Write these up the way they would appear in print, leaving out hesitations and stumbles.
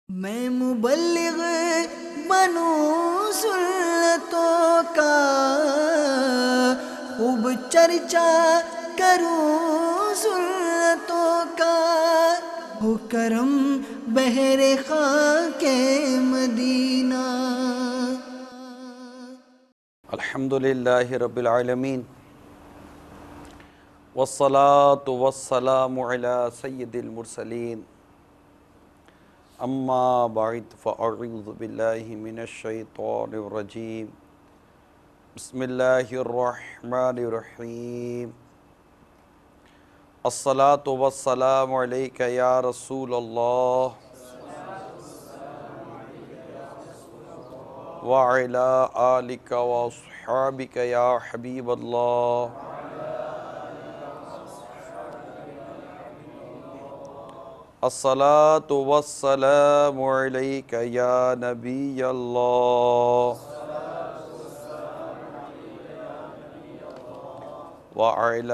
میں مبلغ بنوں سنتوں کا، خوب چرچا کروں سنتوں کا، ہو کرم بہر خاک مدینہ۔ الحمدللہ رب العالمین، والصلاة والسلام علی سید المرسلین، اما بعد فاعوذ باللہ من الشیطان الرجیم، بسم اللہ الرحمن الرحیم۔ الصلاة والسلام علیک یا رسول اللہ وعلی آلک واصحابک یا حبیب اللہ۔ الصلاة والسلام علیک یا نبی اللہ وعلی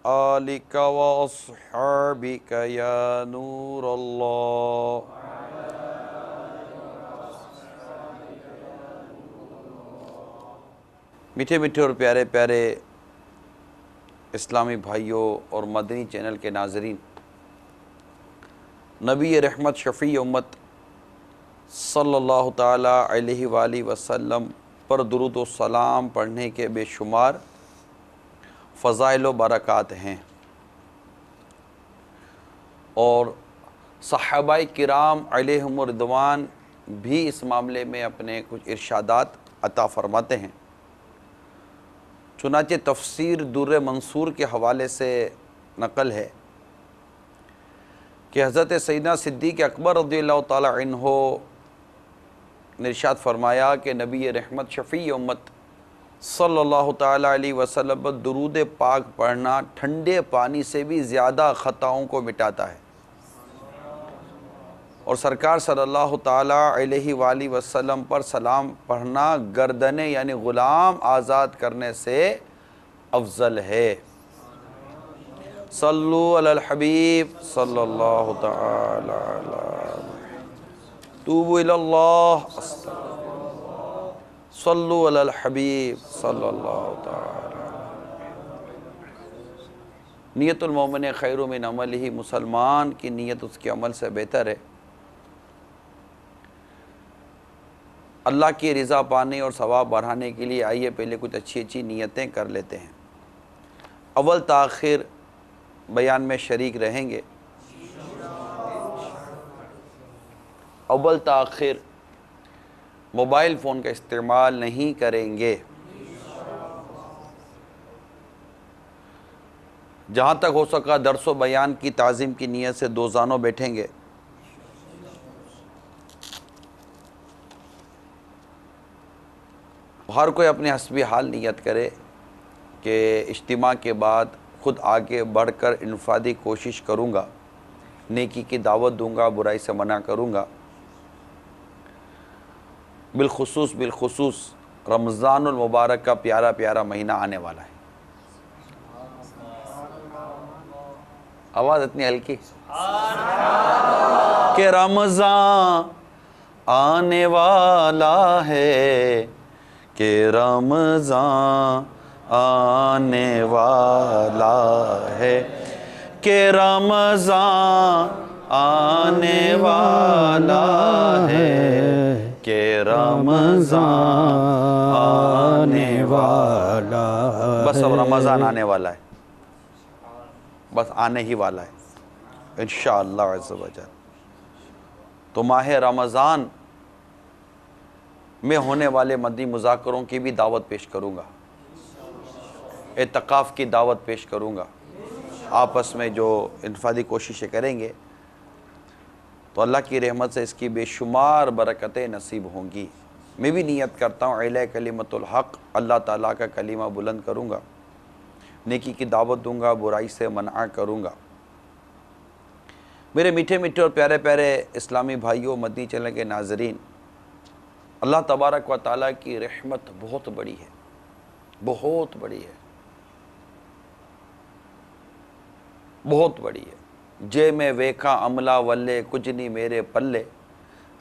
آلک واصحابک یا نور اللہ۔ میٹھے میٹھے اور پیارے پیارے اسلامی بھائیوں اور مدنی چینل کے ناظرین، نبی رحمت شفیع امت صلی اللہ تعالیٰ علیہ وآلہ وسلم پر درود و سلام پڑھنے کے بے شمار فضائل و برکات ہیں، اور صحابہ کرام علیہم الرضوان بھی اس معاملے میں اپنے کچھ ارشادات عطا فرماتے ہیں۔ چنانچہ تفسیر در منصور کے حوالے سے نقل ہے کہ حضرت سیدنا صدیق اکبر رضی اللہ تعالی عنہ نے ارشاد فرمایا کہ نبی رحمت شفیع امت صلی اللہ تعالی علیہ وسلم پر درود پاک پڑھنا ٹھنڈے پانی سے بھی زیادہ خطاؤں کو مٹاتا ہے، اور سرکار صلی اللہ تعالی علیہ وآلہ وسلم پر سلام پڑھنا گردنیں یعنی غلام آزاد کرنے سے افضل ہے۔ صلو علی الحبیب صلی اللہ تعالی علیہ، توبوا الی اللہ، صلو علی الحبیب صلی اللہ تعالی۔ نیت المومن خیر من عملہ، مسلمان کی نیت اس کے عمل سے بہتر ہے۔ اللہ کی رضا پانے اور ثواب بڑھانے کے لیے آئیے پہلے کچھ اچھی اچھی نیتیں کر لیتے ہیں۔ اول تاخیر بیان میں شریک رہیں گے، اول تاخیر موبائل فون کا استعمال نہیں کریں گے۔ جہاں تک ہو سکا درس و بیان کی تعظیم کی نیت سے دو زانوں بیٹھیں گے۔ ہر کوئی اپنے حسب حال نیت کرے کہ اجتماع کے بعد خود آگے بڑھ کر انفرادی کوشش کروں گا، نیکی کی دعوت دوں گا، برائی سے منع کروں گا۔ بالخصوص رمضان المبارک کا پیارا پیارا مہینہ آنے والا ہے۔ آواز اتنی ہلکی کہ رمضان آنے والا ہے، کہ رمضان آنے والا ہے، کہ رمضان آنے والا ہے، کہ رمضان آنے والا ہے۔ بس اب رمضان آنے والا ہے، بس آنے ہی والا ہے انشاءاللہ عز و جل۔ تو ماہ رمضان میں ہونے والے مدنی مذاکروں کی بھی دعوت پیش کروں گا، اعتکاف کی دعوت پیش کروں گا۔ آپس میں جو انفرادی کوششیں کریں گے تو اللہ کی رحمت سے اس کی بے شمار برکتیں نصیب ہوں گی۔ میں بھی نیت کرتا ہوں اعلیٰ کلمت الحق، اللہ تعالیٰ کا کلمہ بلند کروں گا، نیکی کی دعوت دوں گا، برائی سے منع کروں گا۔ میرے میٹھے میٹھے اور پیارے پیارے اسلامی بھائیوں، مدنی چینل کے ناظرین، اللہ تبارک و تعالیٰ کی رحمت بہت بڑی ہے، بہت بڑی ہے، بہت بڑی ہے۔ جے میں ویکھا عملہ ولے کچھ نہیں میرے پلے،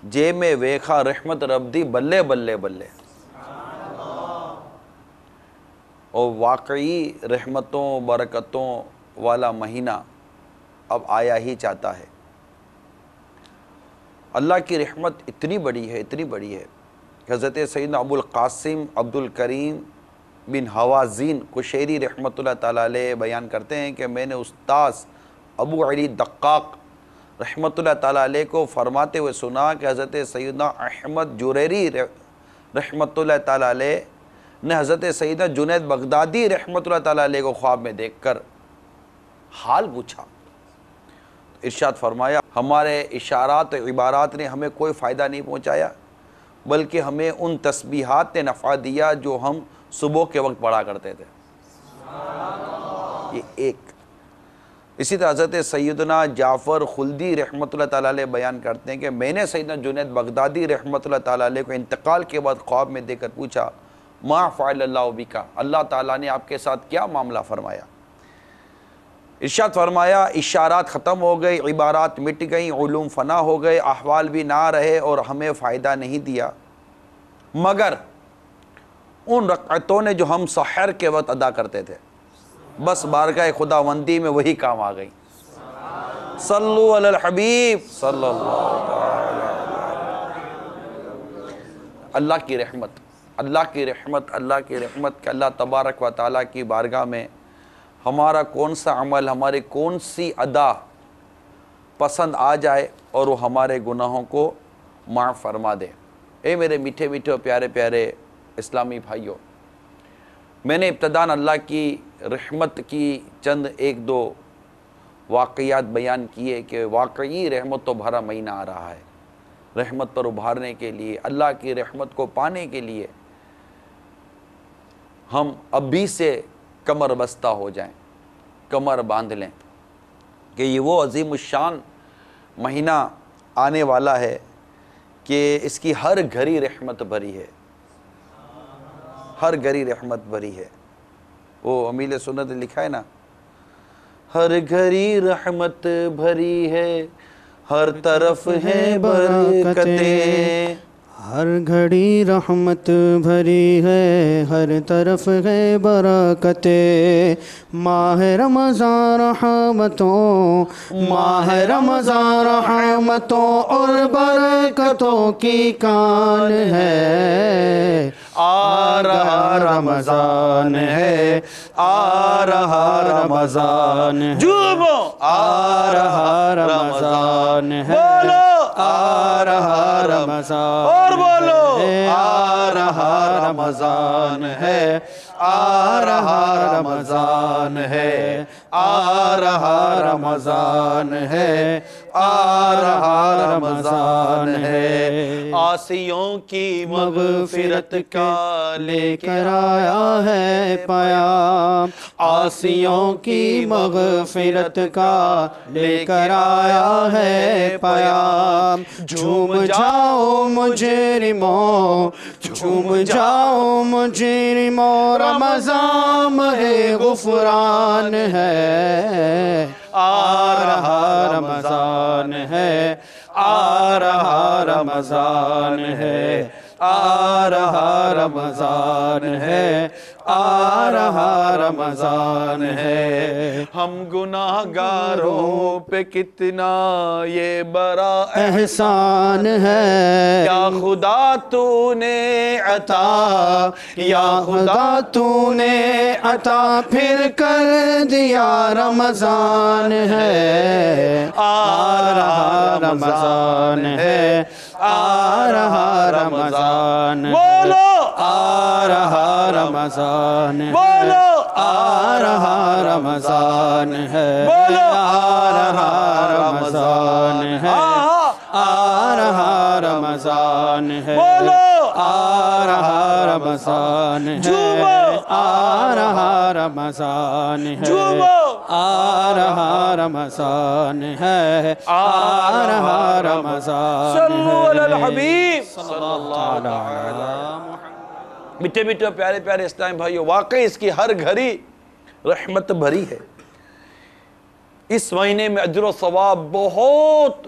جے میں ویکھا رحمت رب دی بلے بلے بلے. اور واقعی رحمتوں برکتوں والا مہینہ اب آیا ہی چاہتا ہے. اللہ کی رحمت اتنی بڑی ہے، اتنی بڑی ہے. حضرت سیدنا ابو القاسم عبد الکریم بن حوازین قشیری رحمۃ اللہ تعالیٰ علیہ بیان کرتے ہیں کہ میں نے استاذ ابو علی دقاق رحمۃ اللہ تعالیٰ علیہ کو فرماتے ہوئے سنا کہ حضرت سیدنا احمد جریری رحمۃ اللہ تعالیٰ علیہ نے حضرت سیدنا جنید بغدادی رحمۃ اللہ تعالیٰ علیہ کو خواب میں دیکھ کر حال پوچھا. ارشاد فرمایا ہمارے اشارات و عبارات نے ہمیں کوئی فائدہ نہیں پہنچایا، بلکہ ہمیں ان تسبیحات نے نفع دیا جو ہم صبح کے وقت پڑھا کرتے تھے. یہ ایک. اسی طرح حضرت سیدنا جعفر خلدی رحمۃ اللہ تعالیٰ علیہ بیان کرتے ہیں کہ میں نے سیدنا جنید بغدادی رحمۃ اللہ تعالیٰ علیہ کو انتقال کے بعد خواب میں دیکھ کر پوچھا ما فعل اللہ بکا، اللہ تعالیٰ نے آپ کے ساتھ کیا معاملہ فرمایا؟ ارشاد فرمایا اشارات ختم ہو گئی، عبارات مٹ گئیں، علوم فنا ہو گئے، احوال بھی نہ رہے اور ہمیں فائدہ نہیں دیا، مگر ان رکعتوں نے جو ہم سحر کے وقت ادا کرتے تھے بس بارگاہ خداوندی میں وہی کام آ گئی. صلو علی الحبیب صلی اللہ تعالی. اللہ کی رحمت، اللہ کی رحمت، اللہ کی رحمت کہ اللہ تبارک و تعالیٰ کی بارگاہ میں ہمارا کون سا عمل، ہماری کون سی ادا پسند آ جائے اور وہ ہمارے گناہوں کو معاف فرما دے. اے میرے میٹھے میٹھے پیارے پیارے اسلامی بھائیوں، میں نے ابتداً اللہ کی رحمت کی چند ایک دو واقعات بیان کیے کہ واقعی رحمت تو بھرا مہینہ آ رہا ہے. رحمت پر ابھارنے کے لیے، اللہ کی رحمت کو پانے کے لیے ہم ابھی سے کمر بستہ ہو جائیں، کمر باندھ لیں کہ یہ وہ عظیم الشان مہینہ آنے والا ہے کہ اس کی ہر گھڑی رحمت بھری ہے، ہر گھڑی رحمت بھری ہے. وہ امیل سنت نے لکھا ہے نا، ہر گھڑی رحمت بھری ہے، ہر طرف ہے برکتیں. ہر گھڑی رحمت بھری ہے، ہر طرف ہے برکتیں. ماہ رمضان رحمتوں، ماہ رمضان رحمتوں اور برکتوں کی کان ہے. آ رہا رمضان ہے، آ رہا رمضان ہے، آ رہا رمضان ہے، آ رہا رمضان، اور بولو آ رہا رمضان ہے، آ رہا رمضان ہے، آ رہا رمضان ہے، آ رہا رمضان ہے. عاصیوں کی مغفرت کا لے کر آیا ہے پیام، عاصیوں کی مغفرت کا لے کر آیا ہے پیام. جھوم جاؤ مجرموں، جھوم جاؤ مجرموں، رمضان ماہ غفران ہے. آ رہا رمضان ہے، آ رہا رمضان ہے، آ رہا رمضان ہے، آ رہا رمضان ہے. ہم گناہ گاروں پہ کتنا یہ بڑا احسان ہے، یا خدا تو نے عطا، یا خدا تو نے عطا پھر کر دیا رمضان ہے. آ رہا رمضان ہے، آ رہا رمضان ہے، بولو آ رہا رمضان ہے، بولو آ رہا رمضان ہے، بولو آ رہا رمضان ہے، آ رہا رمضان ہے، بولو آ رہا رمضان ہے، آ رہا رمضان ہے، آ رہا رمضان ہے، آ رہا رمضان. صلو علی الحبیب صلی اللہ علیہ وسلم. میٹھے میٹھے پیارے پیارے اسلامی بھائیو، واقعی اس کی ہر گھڑی رحمت بھری ہے. اس مہینے میں اجر و ثواب بہت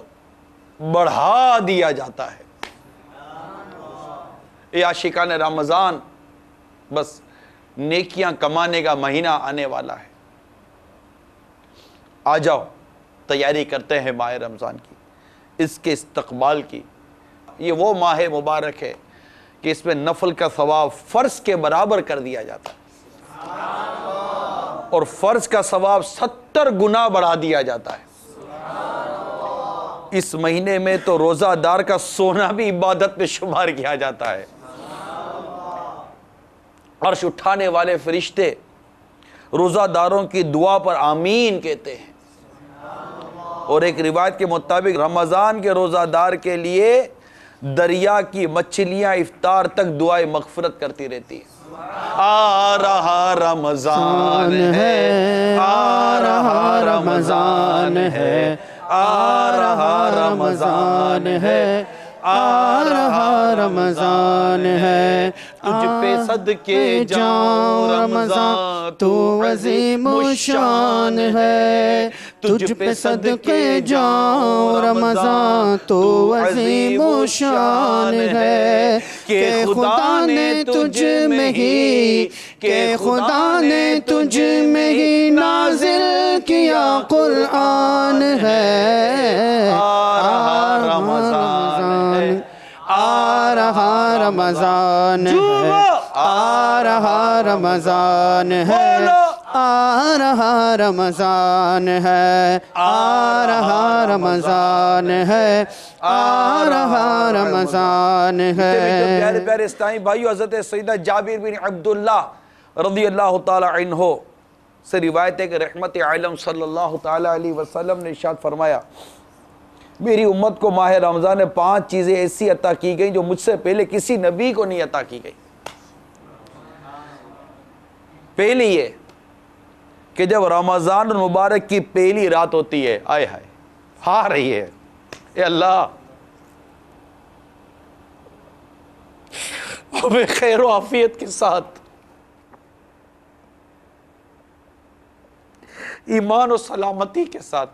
بڑھا دیا جاتا ہے. اے عاشقان رمضان، بس نیکیاں کمانے کا مہینہ آنے والا ہے، آ جاؤ تیاری کرتے ہیں ماہ رمضان کی، اس کے استقبال کی۔ یہ وہ ماہ مبارک ہے کہ اس میں نفل کا ثواب فرض کے برابر کر دیا جاتا ہے، اور فرض کا ثواب 70 گنا بڑھا دیا جاتا ہے۔ اس مہینے میں تو روزہ دار کا سونا بھی عبادت میں شمار کیا جاتا ہے۔ عرش اٹھانے والے فرشتے روزہ داروں کی دعا پر آمین کہتے ہیں، اور ایک روایت کے مطابق رمضان کے روزہ دار کے لیے دریا کی مچھلیاں افطار تک دعائیں مغفرت کرتی رہتی ہیں۔ آ رہا رمضان ہے، آ رہا رمضان ہے، آ رہا رمضان ہے، آ رہا رمضان ہے، تجھ پہ صدقے جاؤں رمضان تو عظیم الشان ہے، تجھ پہ صدقے جاؤں رمضان تو عظیم الشان ہے، کہ خدا نے تجھ میں ہی، کہ خدا نے تجھ میں ہی نازل کیا قرآن ہے۔ آ رہا رمضان ہے، آ رہا رمضان ہے، آ رہا رمضان ہے، آ رہا رمضان ہے، آ رہا رمضان ہے، آ رہا رمضان ہے۔ پیارے پیارے اسلامی بھائیو، حضرت سیدنا جابر بن عبداللہ رضی اللہ تعالی عنہ سے روایت ہے کہ رحمت عالم صلی اللہ تعالی علیہ وسلم نے ارشاد فرمایا، میری امت کو ماہ رمضان میں 5 چیزیں ایسی عطا کی گئیں جو مجھ سے پہلے کسی نبی کو نہیں عطا کی گئی۔ پہلی یہ کہ جب رمضان المبارک کی پہلی رات ہوتی ہے، آئے ہائے آ رہی ہے، اے اللہ ہمیں خیر و عافیت کے ساتھ، ایمان و سلامتی کے ساتھ،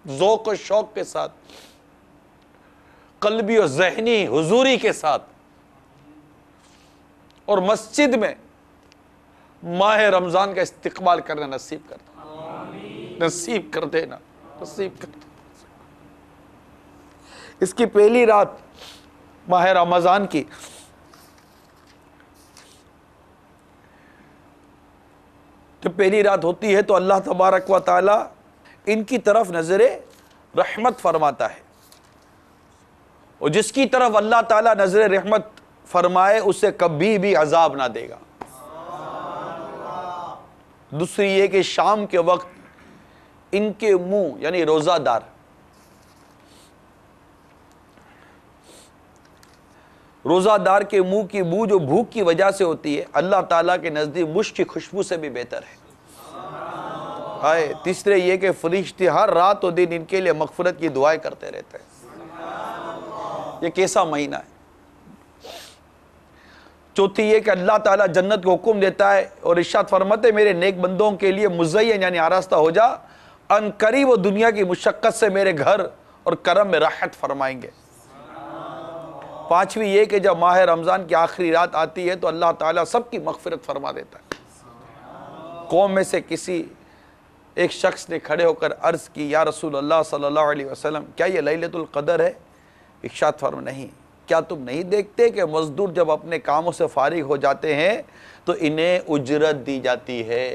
ذوق و شوق کے ساتھ، قلبی و ذہنی حضوری کے ساتھ، اور مسجد میں ماہ رمضان کا استقبال کرنا نصیب کر دے، نصیب کر دینا، نصیب کر دینا۔ اس کی پہلی رات ماہ رمضان کی جب پہلی رات ہوتی ہے تو اللہ تبارک و تعالی ان کی طرف نظر رحمت فرماتا ہے، اور جس کی طرف اللہ تعالی نظر رحمت فرمائے اسے کبھی بھی عذاب نہ دے گا۔ دوسری یہ کہ شام کے وقت ان کے منہ یعنی روزہ دار کے منہ کی بو جو بھوک کی وجہ سے ہوتی ہے، اللہ تعالیٰ کے نزدیک مشک کی خوشبو سے بھی بہتر ہے۔ تیسرے یہ کہ فرشتے ہر رات و دن ان کے لیے مغفرت کی دعائیں کرتے رہتے ہیں۔ یہ کیسا مہینہ ہے۔ چوتھی یہ کہ اللہ تعالیٰ جنت کو حکم دیتا ہے اور ارشاد فرماتے میرے نیک بندوں کے لیے مزین یعنی آراستہ ہو جا، ان قریب و دنیا کی مشقت سے میرے گھر اور کرم میں راحت فرمائیں گے۔ پانچویں یہ کہ جب ماہ رمضان کی آخری رات آتی ہے تو اللہ تعالیٰ سب کی مغفرت فرما دیتا ہے۔ قوم میں سے کسی ایک شخص نے کھڑے ہو کر عرض کی، یا رسول اللہ صلی اللہ علیہ وسلم کیا یہ لیلۃ القدر ہے؟ ارشاد فرمایا نہیں، کیا تم نہیں دیکھتے کہ مزدور جب اپنے کاموں سے فارغ ہو جاتے ہیں تو انہیں اجرت دی جاتی ہے۔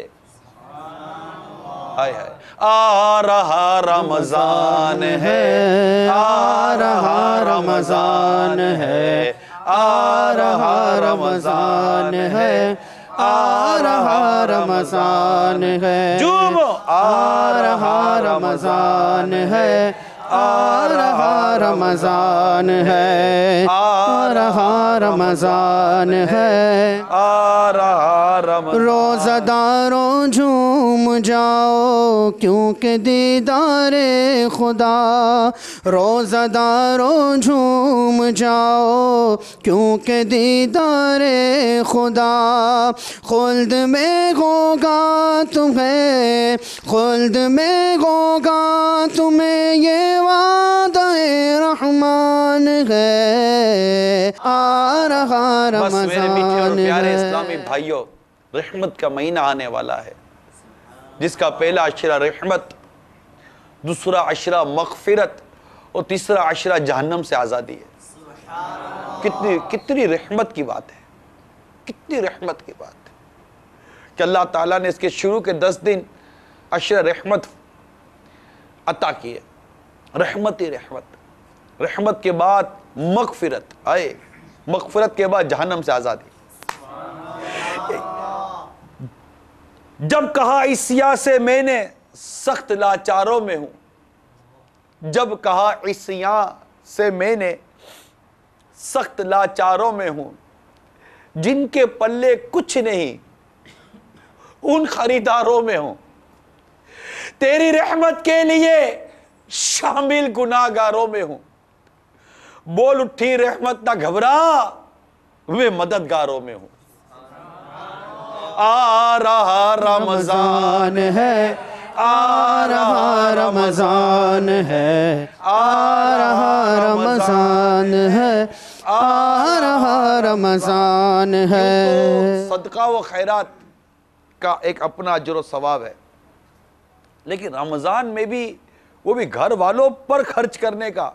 آ رہا رمضان ہے، آ رہا رمضان ہے، آ رہا رمضان ہے، آ رہا رمضان ہے، آ رہا رمضان ہے، آ رہا رمضان ہے، آ رہا رمضان ہے، آ رہا رمضان روزہ داروں جھوم جاؤ کیونکہ دیدار خدا، روزہ داروں جھوم جاؤ کیونکہ دیدار خدا، خلد میں ہوگا تمہیں، خلد میں ہوگا تمہیں یہ وعدہ رحمان ہے، آ رہا بس میرے میٹھے اور رمضان پیارے ہے۔ اسلامی بھائیوں، رحمت کا مہینہ آنے والا ہے جس کا پہلا عشرہ رحمت، دوسرا عشرہ مغفرت اور تیسرا عشرہ جہنم سے آزادی ہے۔ کتنی رحمت کی بات ہے، کتنی رحمت کی بات ہے کہ اللہ تعالیٰ نے اس کے شروع کے 10 دن عشرہ رحمت عطا کیے۔ رحمت ہی رحمت، رحمت کے بعد مغفرت آئے، مغفرت کے بعد جہنم سے آزادی۔ جب کہا عیسیٰ سے میں نے سخت لاچاروں میں ہوں، جب کہا عیسیٰ سے میں نے سخت لاچاروں میں ہوں، جن کے پلے کچھ نہیں ان خریداروں میں ہوں، تیری رحمت کے لیے شامل گناہگاروں میں ہوں، بول اٹھی رحمت نہ گھبرا میں مددگاروں میں ہوں۔ آ رہا رمضان ہے، آ رہا رمضان ہے، آ رہا رمضان ہے، آ رہا رمضان ہے۔ تو صدقہ و خیرات کا ایک اپنا اجر و ثواب ہے، لیکن رمضان میں بھی وہ بھی گھر والوں پر خرچ کرنے کا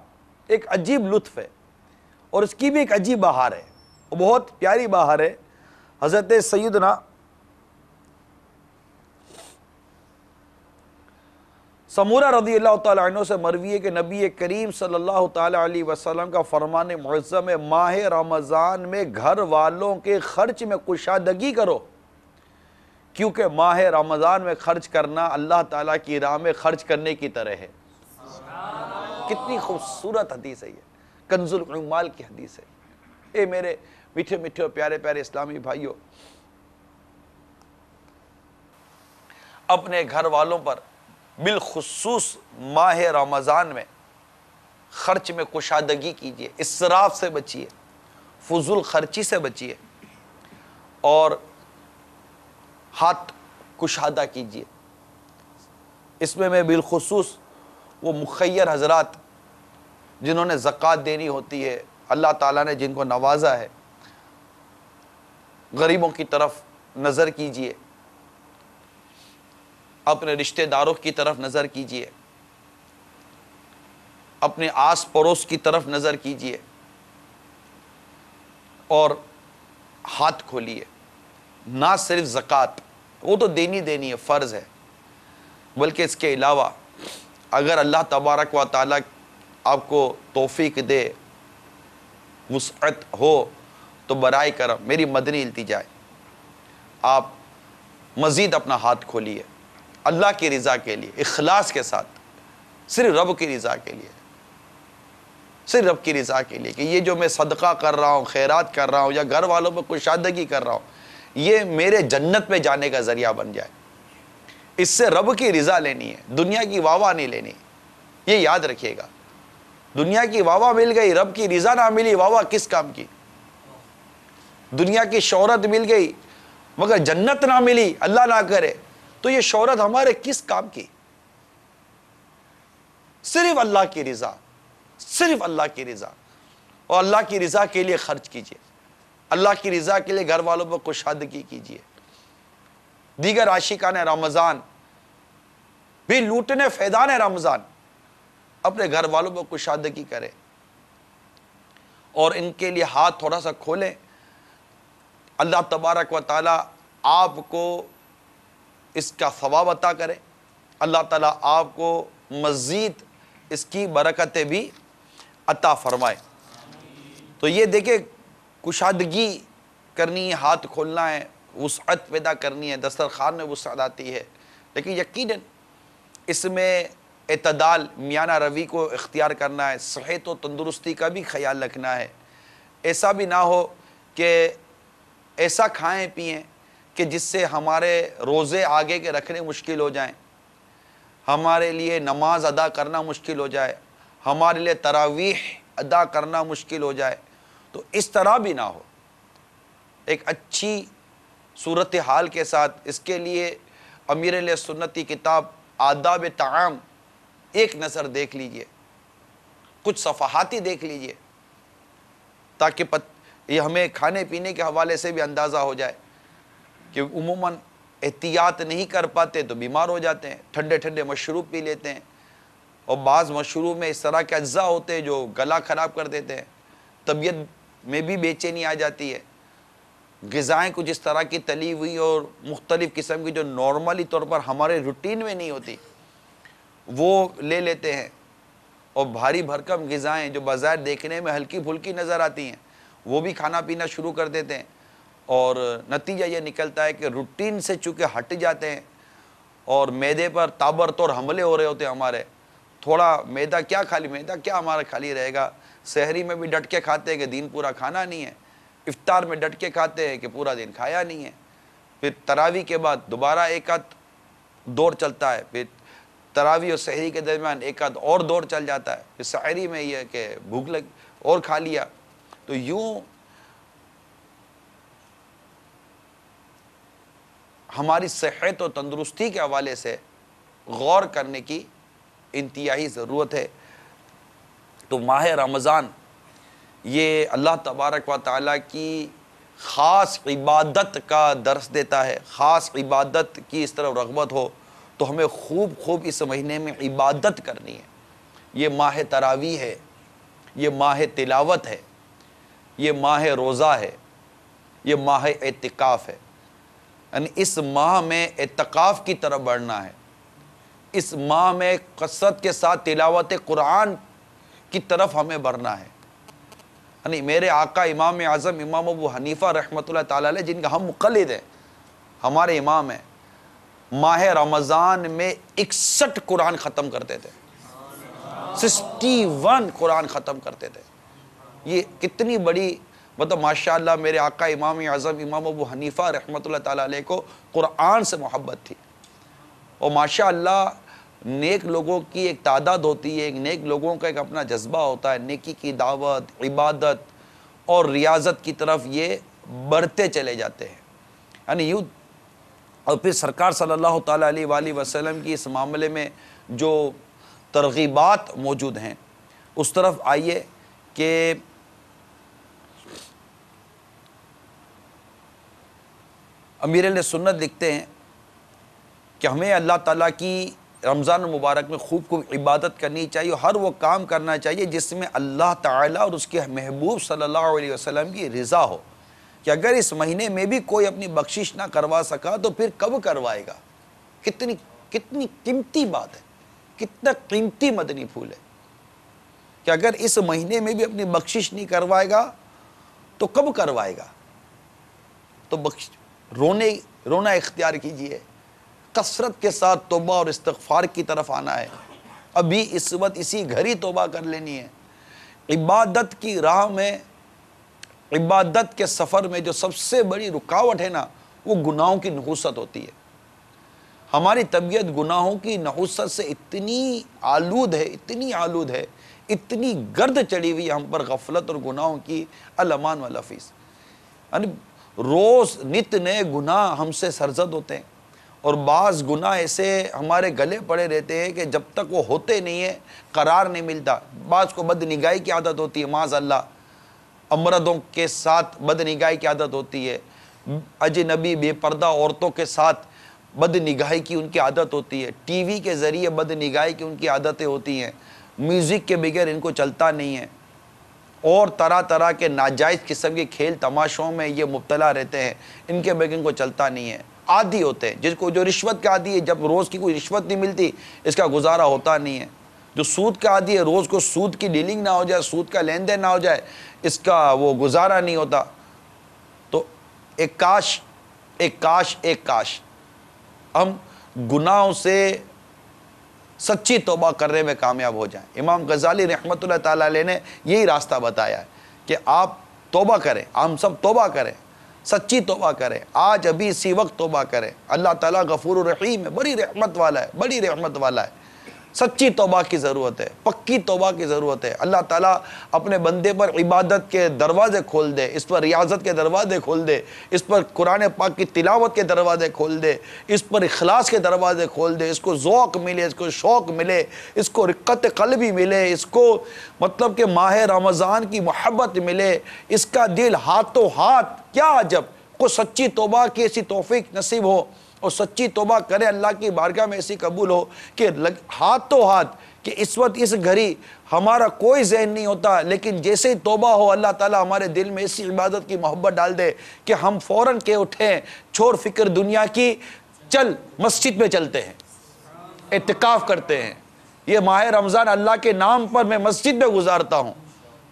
ایک عجیب لطف ہے، اور اس کی بھی ایک عجیب بہار ہے، وہ بہت پیاری بہار ہے۔ حضرت سیدنا سمورہ رضی اللہ تعالیٰ عنہ سے مروی ہے کہ نبی کریم صلی اللہ تعالیٰ علیہ وسلم کا فرمان معظم ہے، ماہ رمضان میں گھر والوں کے خرچ میں کشادگی کرو، کیونکہ ماہ رمضان میں خرچ کرنا اللہ تعالیٰ کی راہ میں خرچ کرنے کی طرح ہے۔ کتنی خوبصورت حدیث ہے یہ، کنز العمال کی حدیث ہے۔ اے میرے میٹھے میٹھے اور پیارے پیارے اسلامی بھائیوں، اپنے گھر والوں پر بالخصوص ماہ رمضان میں خرچ میں کشادگی کیجئے، اسراف سے بچیے، فضول خرچی سے بچیے، اور ہاتھ کشادہ کیجئے۔ اس میں بالخصوص وہ مخیر حضرات جنہوں نے زکوٰۃ دینی ہوتی ہے، اللہ تعالیٰ نے جن کو نوازا ہے، غریبوں کی طرف نظر کیجئے، اپنے رشتہ داروں کی طرف نظر کیجئے، اپنے آس پڑوس کی طرف نظر کیجئے، اور ہاتھ کھولیے۔ نہ صرف زکوٰۃ وہ تو دینی ہے، فرض ہے، بلکہ اس کے علاوہ اگر اللہ تبارک و تعالیٰ آپ کو توفیق دے، وسعت ہو، تو برائے کرم میری مدنی التجا ہے، آپ مزید اپنا ہاتھ کھولیے اللہ کی رضا کے لیے، اخلاص کے ساتھ، صرف رب کی رضا کے لیے، صرف رب کی رضا کے لیے، کہ یہ جو میں صدقہ کر رہا ہوں، خیرات کر رہا ہوں، یا گھر والوں میں کشادگی کر رہا ہوں، یہ میرے جنت میں جانے کا ذریعہ بن جائے۔ اس سے رب کی رضا لینی ہے، دنیا کی واہ نہیں لینی، یہ یاد رکھیے گا۔ دنیا کی واہ مل گئی، رب کی رضا نہ ملی، واہ کس کام کی؟ دنیا کی شہرت مل گئی مگر جنت نہ ملی، اللہ نہ کرے، تو یہ شہرت ہمارے کس کام کی؟ صرف اللہ کی رضا، صرف اللہ کی رضا، اور اللہ کی رضا کے لیے خرچ کیجئے، اللہ کی رضا کے لیے گھر والوں پر کشادگی کیجئے۔ دیگر عاشقان رمضان بھی لوٹنے فیضان رمضان اپنے گھر والوں پر کشادگی کرے، اور ان کے لیے ہاتھ تھوڑا سا کھولیں۔ اللہ تبارک و تعالیٰ آپ کو اس کا ثواب عطا کرے، اللہ تعالیٰ آپ کو مزید اس کی برکتیں بھی عطا فرمائے۔ تو یہ دیکھیں، کشادگی کرنی ہے، ہاتھ کھولنا ہے، وسعت پیدا کرنی ہے، دسترخوان میں وسعت آتی ہے، لیکن یقیناً اس میں اعتدال، میانہ روی کو اختیار کرنا ہے، صحت و تندرستی کا بھی خیال رکھنا ہے۔ ایسا بھی نہ ہو کہ ایسا کھائیں پئیں کہ جس سے ہمارے روزے آگے کے رکھنے مشکل ہو جائیں، ہمارے لیے نماز ادا کرنا مشکل ہو جائے، ہمارے لیے تراویح ادا کرنا مشکل ہو جائے، تو اس طرح بھی نہ ہو۔ ایک اچھی صورتحال کے ساتھ اس کے لیے امیر علیہ سنت کی کتاب آداب طعام ایک نظر دیکھ لیجئے، کچھ صفحات ہی دیکھ لیجئے، تاکہ یہ ہمیں کھانے پینے کے حوالے سے بھی اندازہ ہو جائے کہ عموماً احتیاط نہیں کر پاتے تو بیمار ہو جاتے ہیں، ٹھنڈے ٹھنڈے مشروب پی لیتے ہیں، اور بعض مشروب میں اس طرح کے اجزاء ہوتے ہیں جو گلا خراب کر دیتے ہیں، طبیعت میں بھی بے چینی آ جاتی ہے۔ غذائیں کچھ اس طرح کی تلی ہوئی اور مختلف قسم کی جو نارملی طور پر ہمارے روٹین میں نہیں ہوتی وہ لے لیتے ہیں، اور بھاری بھرکم غذائیں جو بظاہر دیکھنے میں ہلکی پھلکی نظر آتی ہیں وہ بھی کھانا پینا شروع کر دیتے ہیں، اور نتیجہ یہ نکلتا ہے کہ روٹین سے چونکہ ہٹ جاتے ہیں اور معدے پر تابرتور حملے ہو رہے ہوتے ہیں ہمارے۔ تھوڑا معدہ کیا خالی، معدہ کیا ہمارا خالی رہے گا، سحری میں بھی ڈٹ کے کھاتے ہیں کہ دن پورا کھانا نہیں ہے، افطار میں ڈٹ کے کھاتے ہیں کہ پورا دن کھایا نہیں ہے، پھر تراویح کے بعد دوبارہ ایک آدھ دور چلتا ہے، پھر تراویح اور سحری کے درمیان ایک آدھ اور دور چل جاتا ہے، پھر سحری میں یہ کہ بھوک لگ اور کھا لیا۔ تو یوں ہماری صحت و تندرستی کے حوالے سے غور کرنے کی انتہائی ضرورت ہے۔ تو ماہ رمضان یہ اللہ تبارک و تعالیٰ کی خاص عبادت کا درس دیتا ہے، خاص عبادت کی اس طرف رغبت ہو تو ہمیں خوب اس مہینے میں عبادت کرنی ہے۔ یہ ماہ تراویح ہے، یہ ماہ تلاوت ہے، یہ ماہ روزہ ہے، یہ ماہ اعتکاف ہے، یعنی اس ماہ میں اعتکاف کی طرف بڑھنا ہے، اس ماہ میں کثرت کے ساتھ تلاوت قرآن کی طرف ہمیں بڑھنا ہے۔ یعنی میرے آقا امام اعظم امام ابو حنیفہ رحمۃ اللہ تعالیٰ علیہ، جن کا ہم مقلد ہیں، ہمارے امام ہیں، ماہ رمضان میں 61 قرآن ختم کرتے تھے، 61 قرآن ختم کرتے تھے۔ یہ کتنی بڑی مطلب ماشاءاللہ میرے آقا امام اعظم امام ابو حنیفہ رحمۃ اللہ تعالیٰ علیہ کو قرآن سے محبت تھی، اور ماشاءاللہ نیک لوگوں کی ایک تعداد ہوتی ہے، ایک نیک لوگوں کا ایک اپنا جذبہ ہوتا ہے، نیکی کی دعوت، عبادت اور ریاضت کی طرف یہ بڑھتے چلے جاتے ہیں، یعنی یوں۔ اور پھر سرکار صلی اللہ تعالیٰ علیہ وآلہ وسلم کی اس معاملے میں جو ترغیبات موجود ہیں اس طرف آئیے کہ امیر علیہ سنت لکھتے ہیں کہ ہمیں اللہ تعالیٰ کی رمضان المبارک میں خوب عبادت کرنی چاہیے، اور ہر وہ کام کرنا چاہیے جس میں اللہ تعالیٰ اور اس کے محبوب صلی اللہ علیہ وسلم کی رضا ہو، کہ اگر اس مہینے میں بھی کوئی اپنی بخشش نہ کروا سکا تو پھر کب کروائے گا۔ کتنی قیمتی بات ہے، کتنا قیمتی مدنی پھول ہے کہ اگر اس مہینے میں بھی اپنی بخشش نہیں کروائے گا تو کب کروائے گا۔ تو رونا اختیار کیجئے، کثرت کے ساتھ توبہ اور استغفار کی طرف آنا ہے، ابھی اس وقت اسی گھر ہی توبہ کر لینی ہے۔ عبادت کی راہ میں، عبادت کے سفر میں جو سب سے بڑی رکاوٹ ہے نا، وہ گناہوں کی نحوست ہوتی ہے۔ ہماری طبیعت گناہوں کی نحوست سے اتنی آلود ہے، اتنی گرد چڑھی ہوئی ہم پر غفلت اور گناہوں کی، الامان والافیس، یعنی روز نت نئے گناہ ہم سے سرزد ہوتے ہیں، اور بعض گناہ ایسے ہمارے گلے پڑے رہتے ہیں کہ جب تک وہ ہوتے نہیں ہیں قرار نہیں ملتا۔ بعض کو بد نگاہی کی عادت ہوتی ہے، معاذ اللہ، امردوں کے ساتھ بد نگاہی کی عادت ہوتی ہے، اجنبی بے پردہ عورتوں کے ساتھ بد نگاہی کی ان کی عادت ہوتی ہے، ٹی وی کے ذریعے بد نگاہی کی ان کی عادتیں ہوتی ہیں، میوزک کے بغیر ان کو چلتا نہیں ہے، اور طرح طرح کے ناجائز قسم کے کھیل تماشوں میں یہ مبتلا رہتے ہیں، ان کے بغیر ان کو چلتا نہیں ہے۔ عادی ہوتے ہیں، جس کو جو رشوت کا عادی ہے، جب روز کی کوئی رشوت نہیں ملتی اس کا گزارہ ہوتا نہیں ہے، جو سود کا عادی ہے، روز کو سود کی ڈیلنگ نہ ہو جائے، سود کا لین دین نہ ہو جائے، اس کا وہ گزارہ نہیں ہوتا۔ تو ایک کاش ہم گناہوں سے سچی توبہ کرنے میں کامیاب ہو جائیں۔ امام غزالی رحمۃ اللہ تعالیٰ علیہ نے یہی راستہ بتایا ہے کہ آپ توبہ کریں، ہم سب توبہ کریں، سچی توبہ کریں، آج ابھی اسی وقت توبہ کریں۔ اللہ تعالیٰ غفور الرحیم ہے، بڑی رحمت والا ہے، بڑی رحمت والا ہے۔ سچی توبہ کی ضرورت ہے، پکی توبہ کی ضرورت ہے۔ اللہ تعالیٰ اپنے بندے پر عبادت کے دروازے کھول دے، اس پر ریاضت کے دروازے کھول دے، اس پر قرآن پاک کی تلاوت کے دروازے کھول دے، اس پر اخلاص کے دروازے کھول دے، اس کو ذوق ملے، اس کو شوق ملے، اس کو رقت قلبی ملے، اس کو مطلب کہ ماہ رمضان کی محبت ملے، اس کا دل ہاتھوں ہاتھ، کیا عجب کو سچی توبہ کی ایسی توفیق نصیب ہو اور سچی توبہ کرے، اللہ کی بارگاہ میں ایسی قبول ہو کہ ہاتھوں ہاتھ، کہ اس وقت اس گھڑی ہمارا کوئی ذہن نہیں ہوتا، لیکن جیسے ہی توبہ ہو اللہ تعالیٰ ہمارے دل میں ایسی عبادت کی محبت ڈال دے کہ ہم فوراً کے اٹھیں، چھوڑ فکر دنیا کی، چل مسجد میں چلتے ہیں، اعتکاف کرتے ہیں۔ یہ ماہ رمضان اللہ کے نام پر میں مسجد میں گزارتا ہوں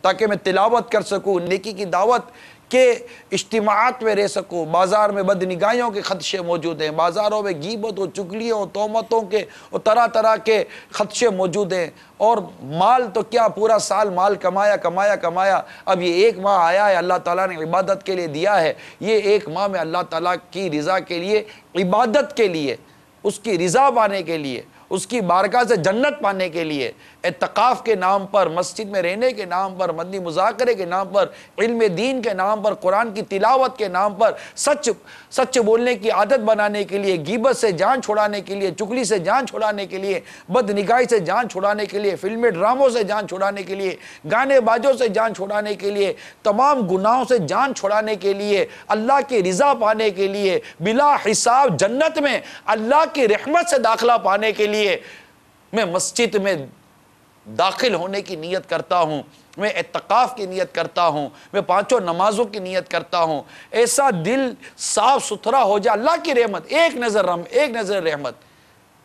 تاکہ میں تلاوت کر سکوں، نیکی کی دعوت کے اجتماعات میں رہ سکوں۔ بازار میں بدنگاہیوں کے خدشے موجود ہیں، بازاروں میں غیبتوں، چگلیوں، تہمتوں کے اور طرح طرح کے خدشے موجود ہیں، اور مال تو کیا، پورا سال مال کمایا کمایا کمایا، اب یہ ایک ماہ آیا ہے اللہ تعالیٰ نے عبادت کے لیے دیا ہے، یہ ایک ماہ میں اللہ تعالیٰ کی رضا کے لیے، عبادت کے لیے، اس کی رضا پانے کے لیے، اس کی بارگاہ سے جنت پانے کے لیے، اعتکاف کے نام پر، مسجد میں رہنے کے نام پر، مدنی مذاکرے کے نام پر، علم دین کے نام پر، قرآن کی تلاوت کے نام پر، سچ بولنے کی عادت بنانے کے لیے، غیبت سے جان چھڑانے کے لیے، چغلی سے جان چھڑانے کے لیے، بدنگاہی سے جان چھڑانے کے لیے، فلمی ڈراموں سے جان چھڑانے کے لیے، گانے باجوں سے جان چھڑانے کے لیے، تمام گناہوں سے جان چھڑانے کے لیے، اللہ کی رضا پانے کے لیے، بلا حساب جنت میں اللہ کی رحمت سے داخلہ پانے کے لیے میں مسجد میں داخل ہونے کی نیت کرتا ہوں، میں اعتکاف کی نیت کرتا ہوں، میں 5 نمازوں کی نیت کرتا ہوں۔ ایسا دل صاف ستھرا ہو جائے، اللہ کی رحمت، ایک نظر رحمت،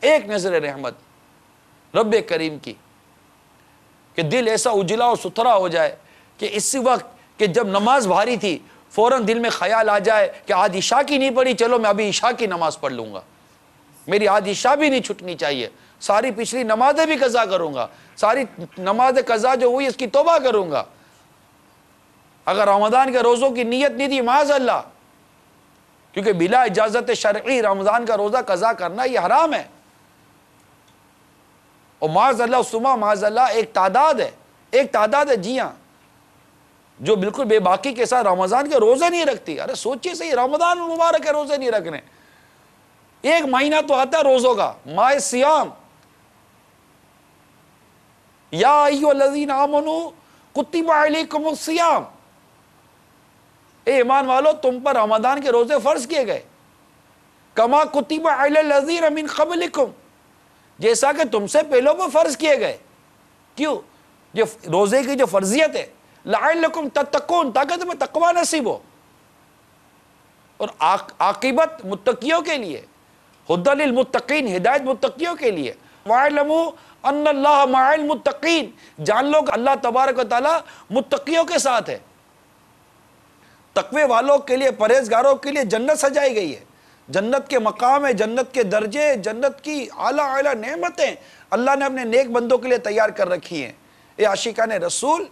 ایک نظر رحمت رب کریم کی، کہ دل ایسا اجلا اور ستھرا ہو جائے کہ اسی وقت کہ جب نماز بھاری تھی فوراً دل میں خیال آ جائے کہ آج عشاء کی نہیں پڑھی، چلو میں ابھی عشاء کی نماز پڑھ لوں گا، میری آج عشاء بھی نہیں چھٹنی چاہیے، ساری پچھلی نمازیں بھی قضا کروں گا، ساری نماز قضا جو ہوئی اس کی توبہ کروں گا۔ اگر رمضان کے روزوں کی نیت نہیں تھی، معاذ اللہ، کیونکہ بلا اجازت شرعی رمضان کا روزہ قضا کرنا یہ حرام ہے، اور معاذ اللہ سما معاذ اللہ ایک تعداد ہے جی ہاں، جو بالکل بے باکی کے ساتھ رمضان کے روزے نہیں رکھتی۔ ارے سوچئے صحیح، رمضان مبارک ہے، روزے نہیں رکھنے، ایک مہینہ تو آتا ہے روزوں کا، ماہ سیام، یا ایھا الذین آمنوا کتب علیکم الصیام، اے ایمان والو تم پر رمضان کے روزے فرض کیے گئے، کما کتب علی الذین من قبلکم، جیسا کہ تم سے پہلوں پر فرض کیے گئے۔ کیوں؟ یہ روزے کی جو فرضیت ہے، لعلکم تتقون، تاکہ تمہیں تقوی نصیب ہو، اور عاقبت متقیوں کے لیے، ہدی للمتقین، ہدایت متقیوں کے لیے۔ وَاعْلَمُوا أَنَّ اللَّهَ مَعَ الْمُتَّقِينَ، جان لو کہ اللہ تبارک و تعالیٰ متقیوں کے ساتھ ہے۔ تقوی والوں کے لیے، پرہیزگاروں کے لیے جنت سجائی گئی ہے، جنت کے مقام ہے، جنت کے درجے، جنت کی اعلیٰ اعلیٰ نعمتیں اللہ نے اپنے نیک بندوں کے لیے تیار کر رکھی ہیں۔ اے عاشقان رسول،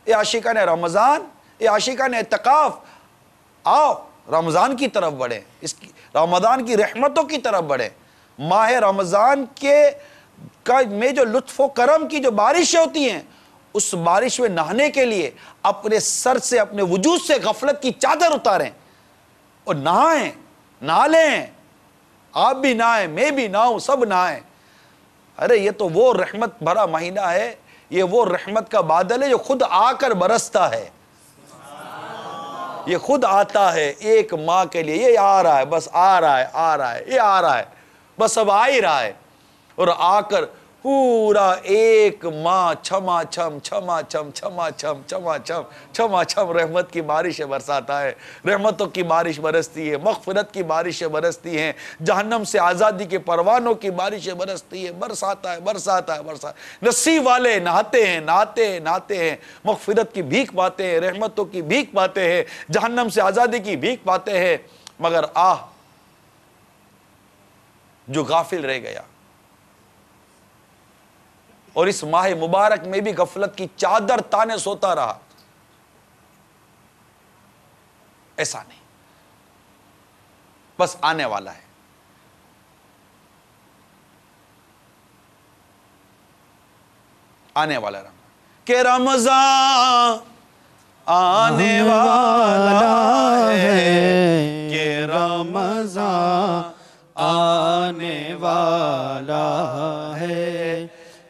اے عاشقان رمضان، اے عاشقان اعتکاف، آؤ رمضان کی طرف بڑھیں، رمضان کی رحمتوں کی طرف بڑھیں۔ ماہ رمضان میں جو لطف و کرم کی جو بارشیں ہوتی ہیں، اس بارش میں نہانے کے لیے اپنے سر سے، اپنے وجود سے غفلت کی چادر اتاریں اور نہائیں، نہا لیں، آپ بھی نہائیں، میں بھی نہاؤں، سب نہائیں۔ ارے یہ تو وہ رحمت بھرا مہینہ ہے، یہ وہ رحمت کا بادل ہے جو خود آ کر برستا ہے، یہ خود آتا ہے ایک ماہ کے لیے، یہ آ رہا ہے، بس آ رہا ہے، یہ آ رہا ہے، بس اب آ ہی رہا ہے، اور آ کر پورا ایک ماہ چھما چھم رحمت کی بارشیں برساتا ہے، رحمتوں کی بارش برستی ہے، مغفرت کی بارشیں برستی ہیں، جہنم سے آزادی کے پروانوں کی بارشیں برستی ہے، برساتا ہے۔ نصیب والے نہاتے ہیں، مغفرت کی بھیک پاتے ہیں، رحمتوں کی بھیک پاتے ہیں، جہنم سے آزادی کی بھیک پاتے ہیں، مگر جو غافل رہ گیا اور اس ماہ مبارک میں بھی غفلت کی چادر تانے سوتا رہا، ایسا نہیں، بس آنے والا ہے. آنے والا ہے کہ رمضان آنے والا ہے، کہ رمضان آنے والا ہے،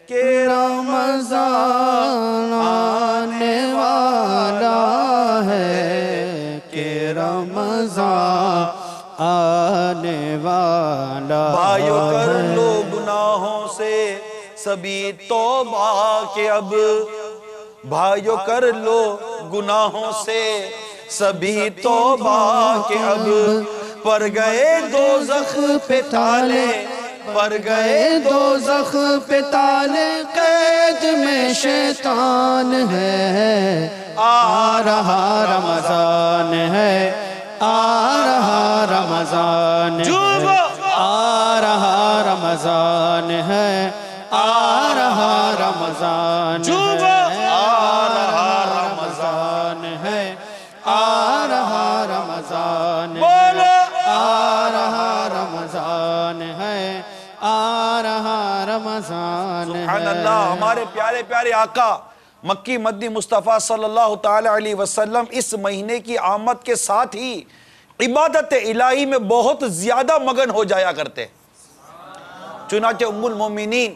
کہ رمضان آنے والا ہے، کہ رمضان آنے والا ہے. بھائیو کر لو گناہوں سے سبھی توبہ کہ اب، بھائیو کر لو گناہوں سے سبھی توبہ کہ اب، پر گئے دوزخ پہ تالے، پر گئے دوزخ پہ تالے، قید میں شیطان ہے. آ رہا رمضان ہے، آ رہا رمضان ہے، آ رہا رمضان ہے، آ رہا رمضان ہے، آ رہا رمضان ہے، آ رہا رمضان ہے، آ رہا رمضان ہے، آ رہا رمضان ہے. سبحان اللہ. ہمارے پیارے پیارے آقا مکی مدنی مصطفیٰ صلی اللہ تعالی علیہ وسلم اس مہینے کی آمد کے ساتھ ہی عبادت الہی میں بہت زیادہ مگن ہو جایا کرتے. چنانچہ ام المومنین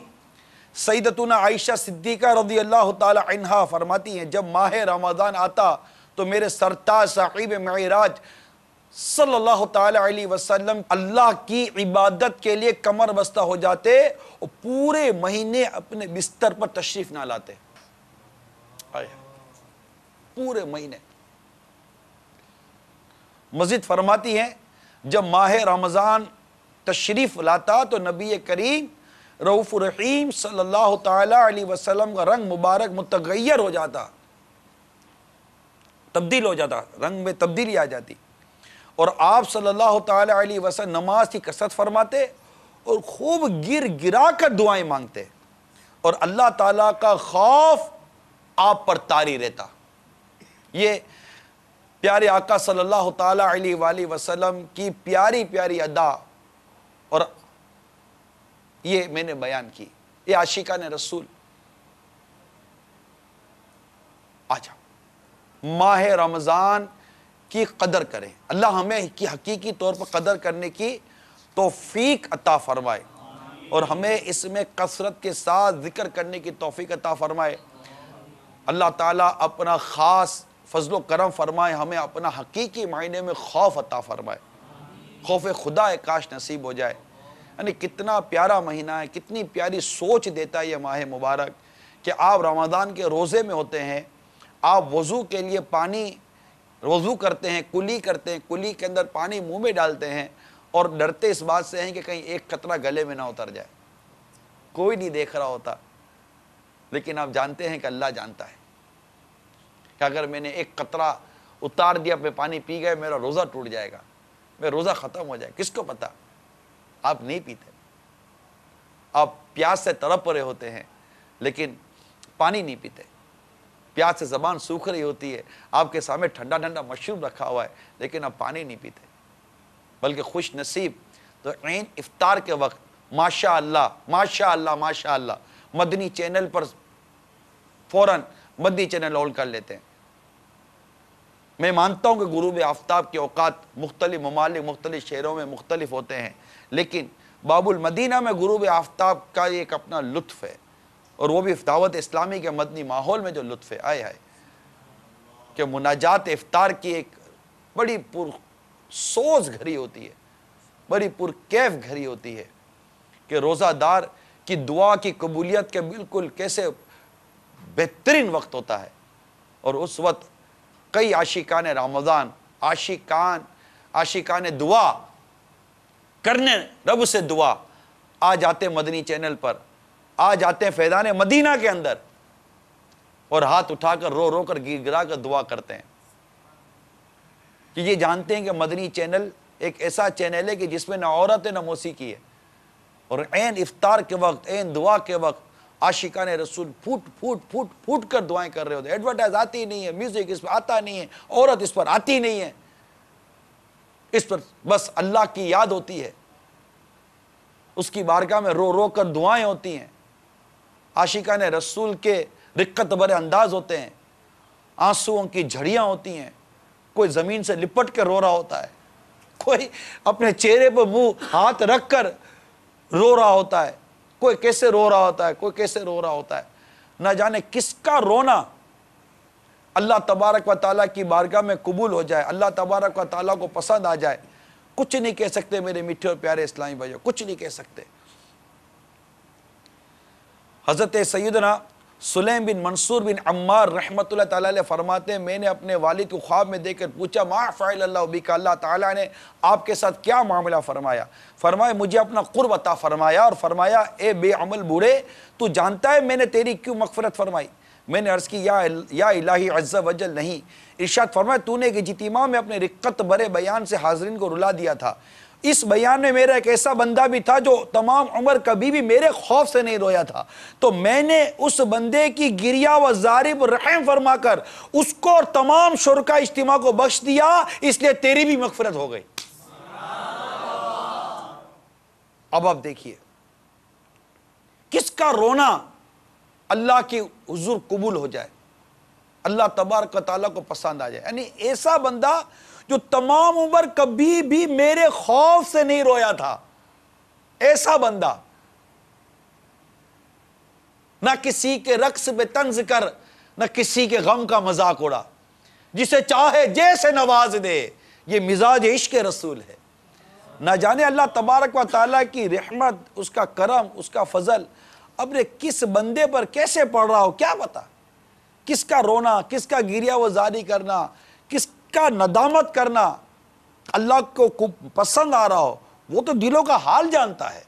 سیدتنا عائشہ صدیقہ رضی اللہ تعالی عنہا فرماتی ہیں جب ماہ رمضان آتا تو میرے سرتاج صاحب معراج صلی اللہ تعالی علیہ وسلم اللہ کی عبادت کے لیے کمر بستہ ہو جاتے اور پورے مہینے اپنے بستر پر تشریف نہ لاتے. پورے مہینے. مزید فرماتی ہیں جب ماہ رمضان تشریف لاتا تو نبی کریم رؤوف رحیم صلی اللہ تعالی علیہ وسلم کا رنگ مبارک متغیر ہو جاتا، تبدیل ہو جاتا، رنگ میں تبدیلی آ جاتی، اور آپ صلی اللہ تعالی علیہ وسلم نماز کی کثرت فرماتے اور خوب گر گرا کر دعائیں مانگتے، اور اللہ تعالیٰ کا خوف آپ پر طاری رہتا. یہ پیارے آقا صلی اللہ تعالی علیہ وآلہ وسلم کی پیاری پیاری ادا، اور یہ میں نے بیان کی. یہ عاشقان رسول. آجا ماہ رمضان کی قدر کریں. اللہ ہمیں کی حقیقی طور پر قدر کرنے کی توفیق عطا فرمائے اور ہمیں اس میں کثرت کے ساتھ ذکر کرنے کی توفیق عطا فرمائے. اللہ تعالیٰ اپنا خاص فضل و کرم فرمائے، ہمیں اپنا حقیقی معنی میں خوف عطا فرمائے. خوف خدا کاش نصیب ہو جائے. یعنی کتنا پیارا مہینہ ہے، کتنی پیاری سوچ دیتا ہے یہ ماہ مبارک کہ آپ رمضان کے روزے میں ہوتے ہیں، آپ وضو کے لیے پانی وضو کرتے ہیں، کلی کرتے ہیں، کلی کے اندر پانی منہ میں ڈالتے ہیں اور ڈرتے اس بات سے ہیں کہ کہیں ایک قطرہ گلے میں نہ اتر جائے. کوئی نہیں دیکھ رہا ہوتا، لیکن آپ جانتے ہیں کہ اللہ جانتا ہے کہ اگر میں نے ایک قطرہ اتار دیا، میں پانی پی گئے، میرا روزہ ٹوٹ جائے گا، میرا روزہ ختم ہو جائے. کس کو پتا؟ آپ نہیں پیتے، آپ پیاس سے تڑپ رہے ہوتے ہیں لیکن پانی نہیں پیتے. پیاس سے زبان سوکھ رہی ہوتی ہے، آپ کے سامنے ٹھنڈا ٹھنڈا مشروب رکھا ہوا ہے لیکن آپ پانی نہیں پیتے. بلکہ خوش نصیب تو عین افطار کے وقت ماشاء اللہ ماشاء اللہ ماشاء اللہ مدنی چینل پر فوراً مدنی چینل آن کر لیتے ہیں. میں مانتا ہوں کہ غروب آفتاب کے اوقات مختلف ممالک مختلف شہروں میں مختلف ہوتے ہیں، لیکن باب المدینہ میں غروب آفتاب کا ایک اپنا لطف ہے، اور وہ بھی دعوت اسلامی کے مدنی ماحول میں جو لطف ہے. آئے آئے کہ مناجات افطار کی ایک بڑی پر سوز گھڑی ہوتی ہے، بڑی پر کیف گھڑی ہوتی ہے کہ روزہ دار کی دعا کی قبولیت کے بالکل کیسے بہترین وقت ہوتا ہے. اور اس وقت کئی عاشقان رمضان، عاشقان دعا کرنے رب سے دعا آ جاتے مدنی چینل پر، آ جاتے ہیں فیضان مدینہ کے اندر اور ہاتھ اٹھا کر رو رو کر گر گرا کر دعا کرتے ہیں کہ یہ جانتے ہیں کہ مدنی چینل ایک ایسا چینل ہے کہ جس میں نہ عورت ہے نہ موسیقی ہے، اور عین افطار کے وقت عین دعا کے وقت عاشقان رسول پھوٹ پھوٹ پھوٹ پھوٹ کر دعائیں کر رہے ہوتے ہیں. ایڈورٹائز آتی نہیں ہے، میوزک اس پر آتا نہیں ہے، عورت اس پر آتی نہیں ہے، اس پر بس اللہ کی یاد ہوتی ہے، اس کی بارگاہ میں رو رو کر دعائیں ہوتی ہیں، عاشقان رسول کے رقت بھرے انداز ہوتے ہیں، آنسوؤں کی جھڑیاں ہوتی ہیں، کوئی زمین سے لپٹ کے رو رہا ہوتا ہے، کوئی اپنے چہرے پر منہ ہاتھ رکھ کر رو رہا ہوتا ہے، کوئی کیسے رو رہا ہوتا ہے، کوئی کیسے رو رہا ہوتا ہے، نہ جانے کس کا رونا اللہ تبارک و تعالیٰ کی بارگاہ میں قبول ہو جائے، اللہ تبارک و تعالیٰ کو پسند آ جائے، کچھ نہیں کہہ سکتے میرے میٹھے اور پیارے اسلامی بھائیو، کچھ نہیں کہہ سکتے۔ حضرت سیدنا سلیم بن منصور بن عمار رحمۃ اللہ تعالیٰ علیہ فرماتے ہیں میں نے اپنے والد کو خواب میں دیکھ کر پوچھا ما فعل اللہ بک، اللہ تعالیٰ نے آپ کے ساتھ کیا معاملہ فرمایا؟ فرمایا مجھے اپنا قرب عطا فرمایا اور فرمایا اے بے عمل بوڑھے تو جانتا ہے میں نے تیری کیوں مغفرت فرمائی؟ میں نے عرض کی یا الہی عز و جل نہیں۔ ارشاد فرمایا تو نے کہ اجتماع میں اپنے رقت بھرے بیان سے حاضرین کو رلا دیا تھا، اس بیان میں میرا ایک ایسا بندہ بھی تھا جو تمام عمر کبھی بھی میرے خوف سے نہیں رویا تھا، تو میں نے اس بندے کی گریہ و زاری پر رحم فرما کر اس کو اور تمام شرکا اجتماع کو بخش دیا، اس لیے تیری بھی مغفرت ہو گئی۔ اب آپ دیکھیے کس کا رونا اللہ کی حضور قبول ہو جائے، اللہ تبارک و تعالیٰ کو پسند آ جائے، یعنی ایسا بندہ جو تمام عمر کبھی بھی میرے خوف سے نہیں رویا تھا، ایسا بندہ نہ کسی کے رقص پہ طنز کر نہ کسی کے غم کا مذاق اڑا، جسے چاہے جیسے نواز دے، یہ مزاج عشق رسول ہے۔ نہ جانے اللہ تبارک و تعالیٰ کی رحمت، اس کا کرم، اس کا فضل اپنے کس بندے پر کیسے پڑ رہا ہو کیا پتا، کس کا رونا، کس کا گریہ و زاری کرنا، کس کا ندامت کرنا اللہ کو پسند آ رہا ہو، وہ تو دلوں کا حال جانتا ہے،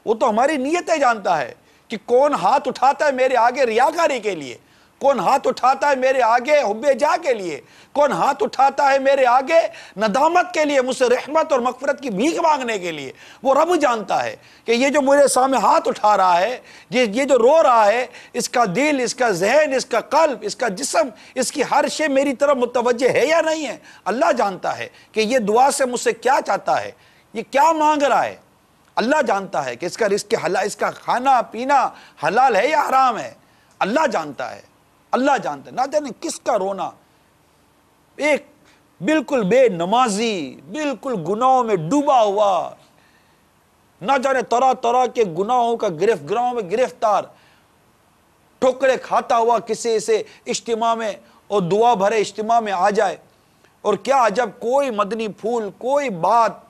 وہ تو ہماری نیتیں جانتا ہے کہ کون ہاتھ اٹھاتا ہے میرے آگے ریاکاری کے لیے، کون ہاتھ اٹھاتا ہے میرے آگے حب جاہ کے لیے، کون ہاتھ اٹھاتا ہے میرے آگے ندامت کے لیے، مجھ سے رحمت اور مغفرت کی بھیک مانگنے کے لیے۔ وہ رب جانتا ہے کہ یہ جو میرے سامنے ہاتھ اٹھا رہا ہے، یہ جو رو رہا ہے، اس کا دل، اس کا ذہن، اس کا قلب، اس کا جسم، اس کی ہر شے میری طرف متوجہ ہے یا نہیں ہے۔ اللہ جانتا ہے کہ یہ دعا سے مجھ سے کیا چاہتا ہے، یہ کیا مانگ رہا ہے۔ اللہ جانتا ہے کہ اس کا رزق حلال، اس کا کھانا پینا حلال ہے یا حرام ہے۔ اللہ جانتا ہے، اللہ جانتا ہے۔ نہ جانے کس کا رونا، ایک بالکل بے نمازی، بالکل گناہوں میں ڈوبا ہوا، نہ جانے طرح طرح کے گناہوں میں گرفتار، ٹھوکرے کھاتا ہوا کسی سے اجتماع میں اور دعا بھرے اجتماع میں آ جائے، اور کیا عجب کوئی مدنی پھول، کوئی بات،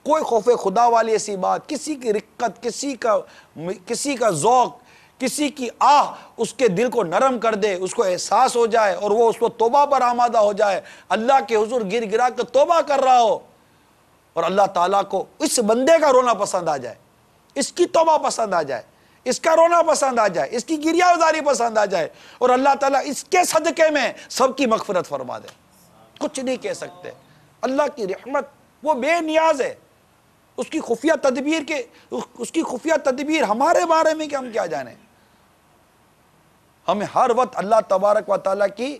کوئی خوف خدا والی ایسی بات، کسی کی رقت، کسی کا ذوق، کسی کی آہ اس کے دل کو نرم کر دے، اس کو احساس ہو جائے اور وہ اس کو توبہ پر آمادہ ہو جائے، اللہ کے حضور گر گرا کر توبہ کر رہا ہو، اور اللہ تعالیٰ کو اس بندے کا رونا پسند آ جائے، اس کی توبہ پسند آ جائے، اس کا رونا پسند آ جائے، اس کی گریہ ازاری پسند آ جائے، اور اللہ تعالیٰ اس کے صدقے میں سب کی مغفرت فرما دے۔ کچھ نہیں کہہ سکتے، اللہ کی رحمت وہ بے نیاز ہے، اس کی خفیہ تدبیر ہمارے بارے میں کہ ہم کیا جانیں۔ ہمیں ہر وقت اللہ تبارک و تعالیٰ کی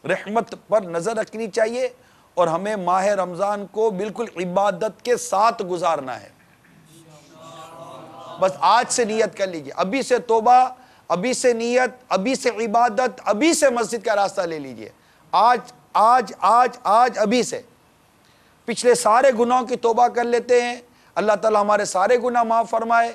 رحمت پر نظر رکھنی چاہیے، اور ہمیں ماہ رمضان کو بالکل عبادت کے ساتھ گزارنا ہے۔ بس آج سے نیت کر لیجئے، ابھی سے توبہ، ابھی سے نیت، ابھی سے عبادت، ابھی سے مسجد کا راستہ لے لیجئے، آج ابھی سے۔ پچھلے سارے گناہوں کی توبہ کر لیتے ہیں، اللہ تعالیٰ ہمارے سارے گناہ معاف فرمائے۔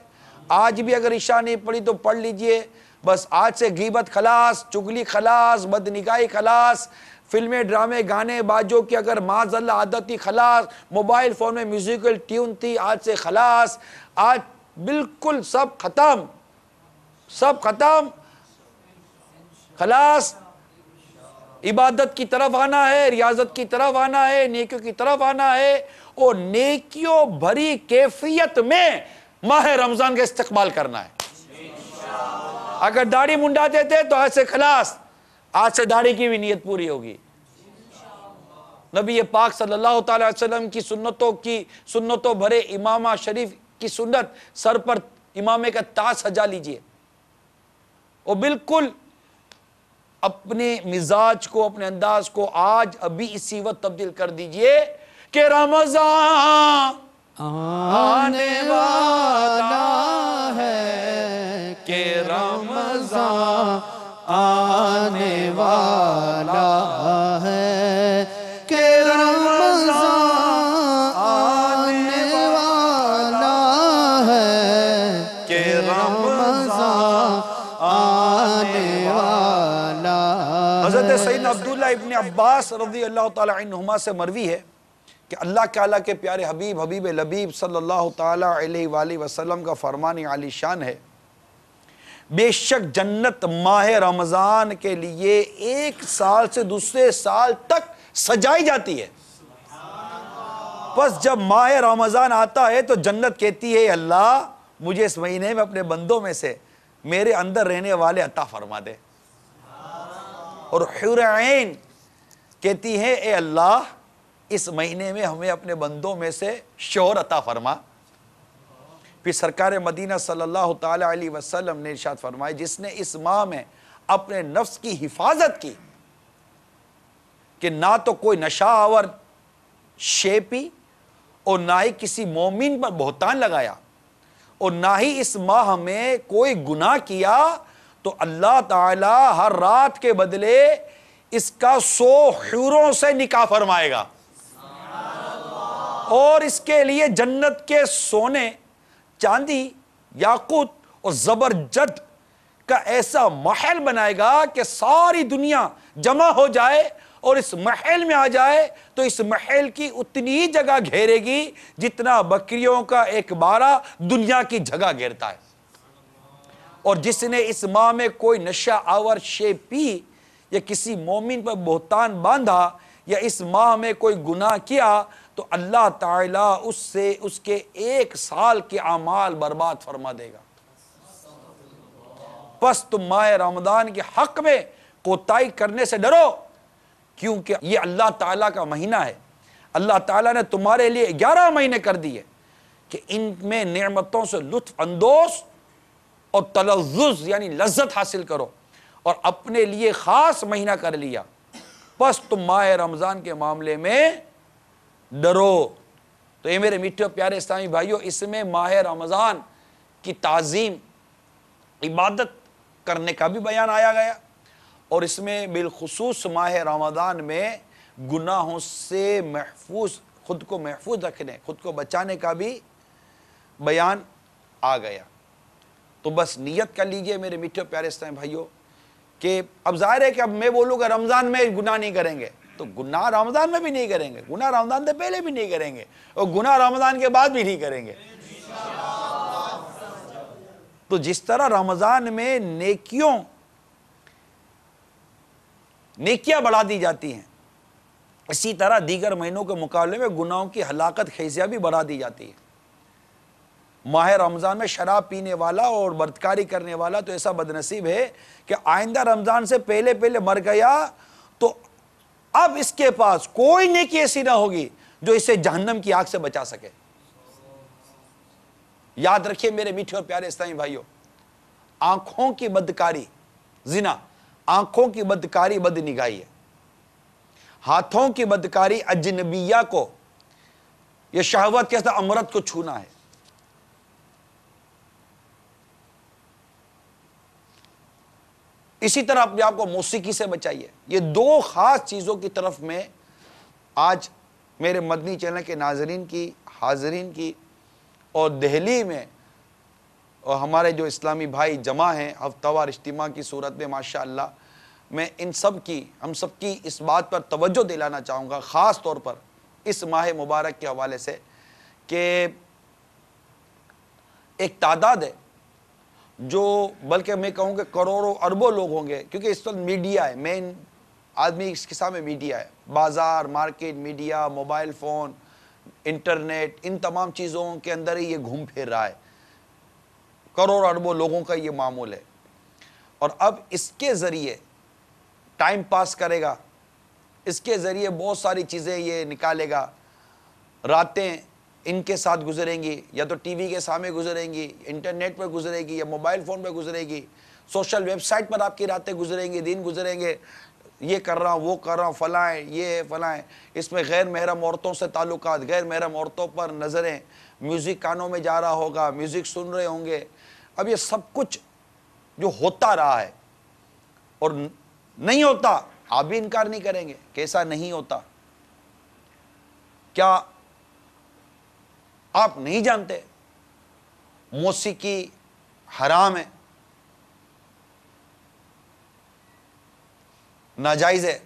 آج بھی اگر عشاء نہیں پڑھی تو پڑھ لیجئے، بس آج سے غیبت خلاص، چغلی خلاص، بدنگاہی خلاص، فلمیں، ڈرامے، گانے بازوں کی اگر معاذ اللہ عادت تھی خلاص، موبائل فون میں میوزیکل ٹیون تھی آج سے خلاص، آج بالکل سب ختم، خلاص۔ عبادت کی طرف آنا ہے، ریاضت کی طرف آنا ہے، نیکیوں کی طرف آنا ہے، اور نیکیوں بھری کیفیت میں ماہ رمضان کا استقبال کرنا ہے۔ اگر داڑھی منڈاتے تھے تو آج سے خلاص، آج سے داڑھی کی بھی نیت پوری ہوگی۔ نبی پاک صلی اللہ تعالی وسلم کی سنتوں بھرے امامہ شریف کی سنت، سر پر امامے کا تاج سجا لیجئے، اور بالکل اپنے مزاج کو، اپنے انداز کو آج ابھی اسی وقت تبدیل کر دیجئے کہ رمضان آنے والا ہے، کہ رمضان آنے والا ہے، کہ رمضان آنے والا ہے، کہ رمضان آنے والا ہے۔ حضرت سیدنا عبداللہ ابن عباس رضی اللہ تعالی عنہما سے مروی ہے کہ اللہ تعالیٰ کے پیارے حبیب حبیب لبیب صلی اللہ تعالی علیہ وآلہ وسلم کا فرمان عالی شان ہے، بے شک جنت ماہ رمضان کے لیے ایک سال سے دوسرے سال تک سجائی جاتی ہے۔ پس جب ماہ رمضان آتا ہے تو جنت کہتی ہے اللہ مجھے اس مہینے میں اپنے بندوں میں سے میرے اندر رہنے والے عطا فرما دے، اور حور عین کہتی ہے اے اللہ اس مہینے میں ہمیں اپنے بندوں میں سے شوہر عطا فرما۔ پھر سرکار مدینہ صلی اللہ تعالی علیہ وسلم نے ارشاد فرمائے جس نے اس ماہ میں اپنے نفس کی حفاظت کی کہ نہ تو کوئی نشہ آور شے پی اور نہ ہی کسی مومن پر بہتان لگایا اور نہ ہی اس ماہ میں کوئی گناہ کیا، تو اللہ تعالی ہر رات کے بدلے اس کا 100 حوروں سے نکاح فرمائے گا، اور اس کے لیے جنت کے سونے، چاندی، یاقوت اور زبرجد کا ایسا محل بنائے گا کہ ساری دنیا جمع ہو جائے اور اس محل میں آ جائے تو اس محل کی اتنی ہی جگہ گھیرے گی جتنا بکریوں کا ایک بارہ دنیا کی جگہ گھیرتا ہے۔ اور جس نے اس ماہ میں کوئی نشہ آور شے پی یا کسی مومن پر بہتان باندھا یا اس ماہ میں کوئی گناہ کیا تو اللہ تعالیٰ اس سے اس کے 1 سال کے اعمال برباد فرما دے گا۔ پس تم ماہ رمضان کے حق میں کوتاہی کرنے سے ڈرو، کیونکہ یہ اللہ تعالیٰ کا مہینہ ہے۔ اللہ تعالیٰ نے تمہارے لیے 11 مہینے کر دیے کہ ان میں نعمتوں سے لطف اندوز اور تلذذ یعنی لذت حاصل کرو، اور اپنے لیے خاص مہینہ کر لیا۔ پس تم ماہ رمضان کے معاملے میں ڈرو۔ تو یہ میرے میٹھے پیارے اسلامی بھائیوں، اس میں ماہ رمضان کی تعظیم، عبادت کرنے کا بھی بیان آیا گیا، اور اس میں بالخصوص ماہ رمضان میں گناہوں سے خود کو محفوظ رکھنے، خود کو بچانے کا بھی بیان آ گیا۔ تو بس نیت کر لیجئے میرے میٹھے پیارے اسلامی بھائیوں کہ اب ظاہر ہے کہ اب میں بولوں کہ رمضان میں گناہ نہیں کریں گے، تو گناہ رمضان میں بھی نہیں کریں گے، گناہ رمضان سے پہلے بھی نہیں کریں گے، اور گناہ رمضان کے بعد بھی نہیں کریں گے۔ تو جس طرح رمضان میں نیکیاں بڑھا دی جاتی ہیں، اسی طرح دیگر مہینوں کے مقابلے میں گناہوں کی ہلاکت خیزیاں بھی بڑھا دی جاتی ہیں۔ ماہ رمضان میں شراب پینے والا اور بدکاری کرنے والا تو ایسا بدنصیب ہے کہ آئندہ رمضان سے پہلے مر گیا تو اب اس کے پاس کوئی نیکی ایسی نہ ہوگی جو اسے جہنم کی آگ سے بچا سکے۔ یاد رکھیے میرے میٹھے اور پیارے اسلامی بھائیوں، آنکھوں کی بدکاری زنا، آنکھوں کی بدکاری بد نگاہی ہے، ہاتھوں کی بدکاری اجنبیہ کو یہ شہوت کے ساتھ امرت کو چھونا ہے۔ اسی طرح اپنے آپ کو موسیقی سے بچائیے۔ یہ 2 خاص چیزوں کی طرف میں آج میرے مدنی چینل کے ناظرین کی، حاضرین کی، اور دہلی میں اور ہمارے جو اسلامی بھائی جمع ہیں ہفتہ وار اجتماع کی صورت میں ماشاءاللہ، میں ہم سب کی اس بات پر توجہ دلانا چاہوں گا، خاص طور پر اس ماہ مبارک کے حوالے سے، کہ ایک تعداد ہے جو بلکہ میں کہوں کہ کروڑوں اربوں لوگ ہوں گے، کیونکہ اس وقت میڈیا ہے، مین آدمی اس کے سامنے میڈیا ہے، بازار، market, media, mobile phone, internet, ان تمام چیزوں کے اندر ہی یہ گھوم پھر رہا ہے، کروڑ اربوں لوگوں کا یہ معمول ہے، اور اب اس کے ذریعے ٹائم پاس کرے گا، اس کے ذریعے بہت ساری چیزیں یہ نکالے گا، راتیں ان کے ساتھ گزریں گی، یا تو ٹی وی کے سامنے گزریں گی، انٹرنیٹ پر گزرے گی، یا موبائل فون پہ گزرے گی، سوشل ویب سائٹ پر آپ کی راتیں گزریں گی، دن گزریں گے، یہ کر رہا ہوں وہ کر رہا ہوں فلاں یہ فلاں، اس میں غیر محرم عورتوں سے تعلقات، غیر محرم عورتوں پر نظریں، میوزک کانوں میں جا رہا ہوگا، میوزک سن رہے ہوں گے. اب یہ سب کچھ جو ہوتا رہا ہے اور نہیں ہوتا، آپ بھی انکار نہیں کریں گے کہ ایسا نہیں ہوتا. کیا آپ نہیں جانتے موسیقی حرام ہے، ناجائز ہے؟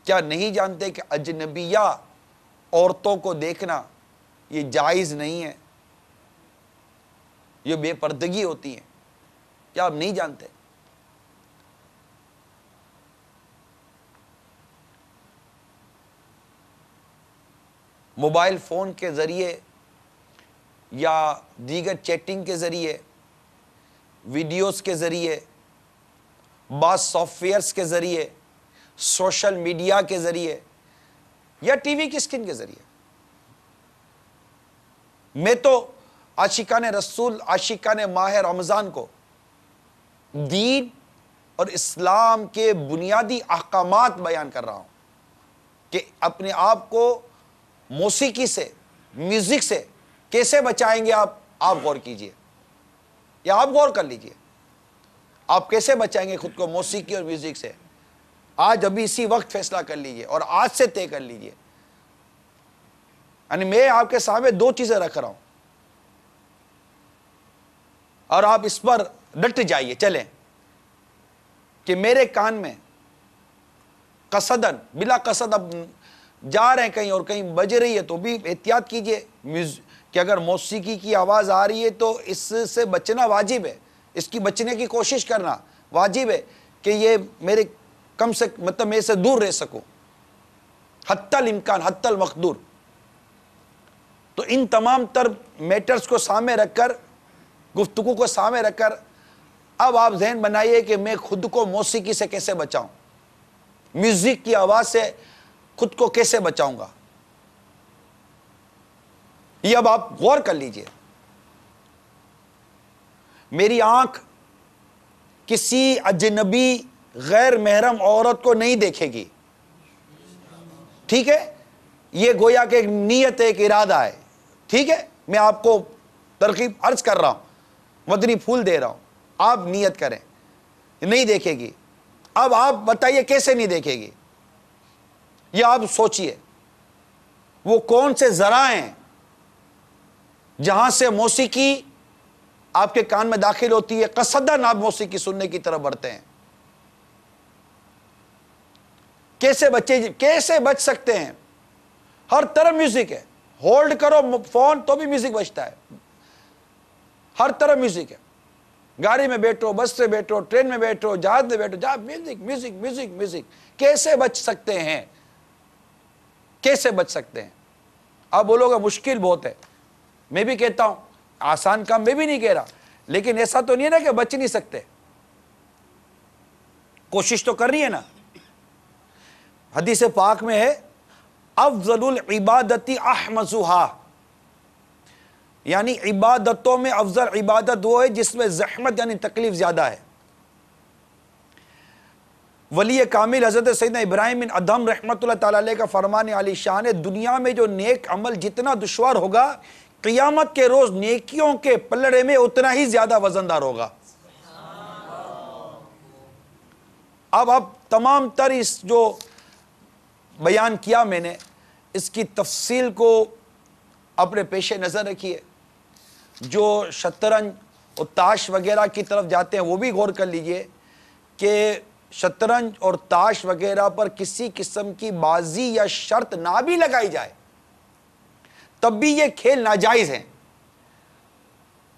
کیا نہیں جانتے کہ اجنبیہ عورتوں کو دیکھنا یہ جائز نہیں ہے، یہ بے پردگی ہوتی ہے؟ کیا آپ نہیں جانتے؟ موبائل فون کے ذریعے یا دیگر چیٹنگ کے ذریعے، ویڈیوز کے ذریعے، بعض سافٹ ویئرز کے ذریعے، سوشل میڈیا کے ذریعے یا ٹی وی کی اسکرین کے ذریعے، میں تو عاشقان رسول، عاشقان ماہ رمضان کو دین اور اسلام کے بنیادی احکامات بیان کر رہا ہوں کہ اپنے آپ کو موسیقی سے، میوزک سے کیسے بچائیں گے. آپ غور کیجئے یا آپ غور کر لیجئے، آپ کیسے بچائیں گے خود کو موسیقی اور میوزک سے. آج ابھی اسی وقت فیصلہ کر لیجئے اور آج سے طے کر لیجئے. یعنی میں آپ کے سامنے دو چیزیں رکھ رہا ہوں اور آپ اس پر ڈٹ جائیے. چلیں کہ میرے کان میں قصدن بلا قصد اب جا رہے ہیں کہیں اور کہیں بج رہی ہے تو بھی احتیاط کیجئے کہ اگر موسیقی کی آواز آ رہی ہے تو اس سے بچنا واجب ہے، اس کی بچنے کی کوشش کرنا واجب ہے کہ یہ میرے کم سے مطلب میں سے دور رہ سکوں حتی الامکان، حتی المقدور. تو ان تمام تر میٹرز کو سامنے رکھ کر، گفتگو کو سامنے رکھ کر اب آپ ذہن بنائیے کہ میں خود کو موسیقی سے کیسے بچاؤں، میوزک کی آواز سے خود کو کیسے بچاؤں گا. یہ اب آپ غور کر لیجئے. میری آنکھ کسی اجنبی غیر محرم عورت کو نہیں دیکھے گی، ٹھیک ہے؟ یہ گویا کہ ایک نیت ہے، ایک ارادہ ہے، ٹھیک ہے؟ میں آپ کو ترغیب عرض کر رہا ہوں، مدنی پھول دے رہا ہوں. آپ نیت کریں، نہیں دیکھے گی. اب آپ بتائیے کیسے نہیں دیکھے گی؟ یہ آپ سوچئے وہ کون سے ذرائع ہیں جہاں سے موسیقی آپ کے کان میں داخل ہوتی ہے، قصداً آپ موسیقی سننے کی طرف بڑھتے ہیں. کیسے بچ سکتے ہیں؟ ہر طرف میوزک ہے، ہولڈ کرو فون تو بھی میوزک بجتا ہے، ہر طرف میوزک ہے. گاڑی میں بیٹھو، بس سے بیٹھو، ٹرین میں بیٹھو، جہاز میں بیٹھو، جہاں میوزک میوزک میوزک میوزک. کیسے بچ سکتے ہیں؟ کیسے بچ سکتے ہیں؟ آپ بولو گے مشکل بہت ہے. میں بھی کہتا ہوں آسان کام میں بھی نہیں کہہ رہا، لیکن ایسا تو نہیں ہے نا کہ بچ نہیں سکتے. کوشش تو کر رہی ہے نا. حدیث پاک میں ہے افضل العبادتی احمزھا، یعنی عبادتوں میں افضل عبادت وہ ہے جس میں زحمت یعنی تکلیف زیادہ ہے. ولی کامل حضرت سیدنا ابراہیم بن ادھم رحمۃ اللہ تعالی علیہ کا فرمان علی شان ہے، دنیا میں جو نیک عمل جتنا دشوار ہوگا، قیامت کے روز نیکیوں کے پلڑے میں اتنا ہی زیادہ وزندار ہوگا. اب تمام تر اس جو بیان کیا میں نے، اس کی تفصیل کو اپنے پیش نظر رکھیے. جو شطرنج اور تاش وغیرہ کی طرف جاتے ہیں وہ بھی غور کر لیجئے کہ شطرنج اور تاش وغیرہ پر کسی قسم کی بازی یا شرط نہ بھی لگائی جائے تب بھی یہ کھیل ناجائز ہیں.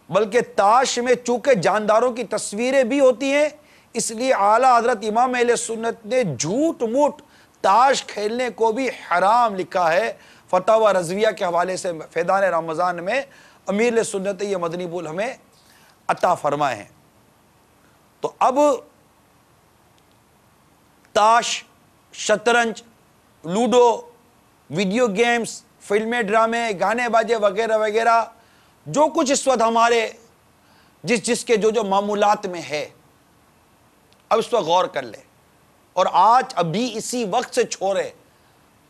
بلکہ تاش میں چونکہ جانداروں کی تصویریں بھی ہوتی ہیں، اس لیے اعلیٰ حضرت امام اہل سنت نے جھوٹ موٹ تاش کھیلنے کو بھی حرام لکھا ہے. فتاوی رضویہ کے حوالے سے فیضان رمضان میں امیر اہل سنت یہ مدنی پھول ہمیں عطا فرمائے ہیں. تو اب تاش، شطرنج، لوڈو، ویڈیو گیمز، فلمیں، ڈرامے، گانے باجے وغیرہ وغیرہ جو کچھ اس وقت ہمارے جس کے جو معمولات میں ہے، اب اس پر غور کر لیں. اور آج ابھی اسی وقت سے چھوڑے.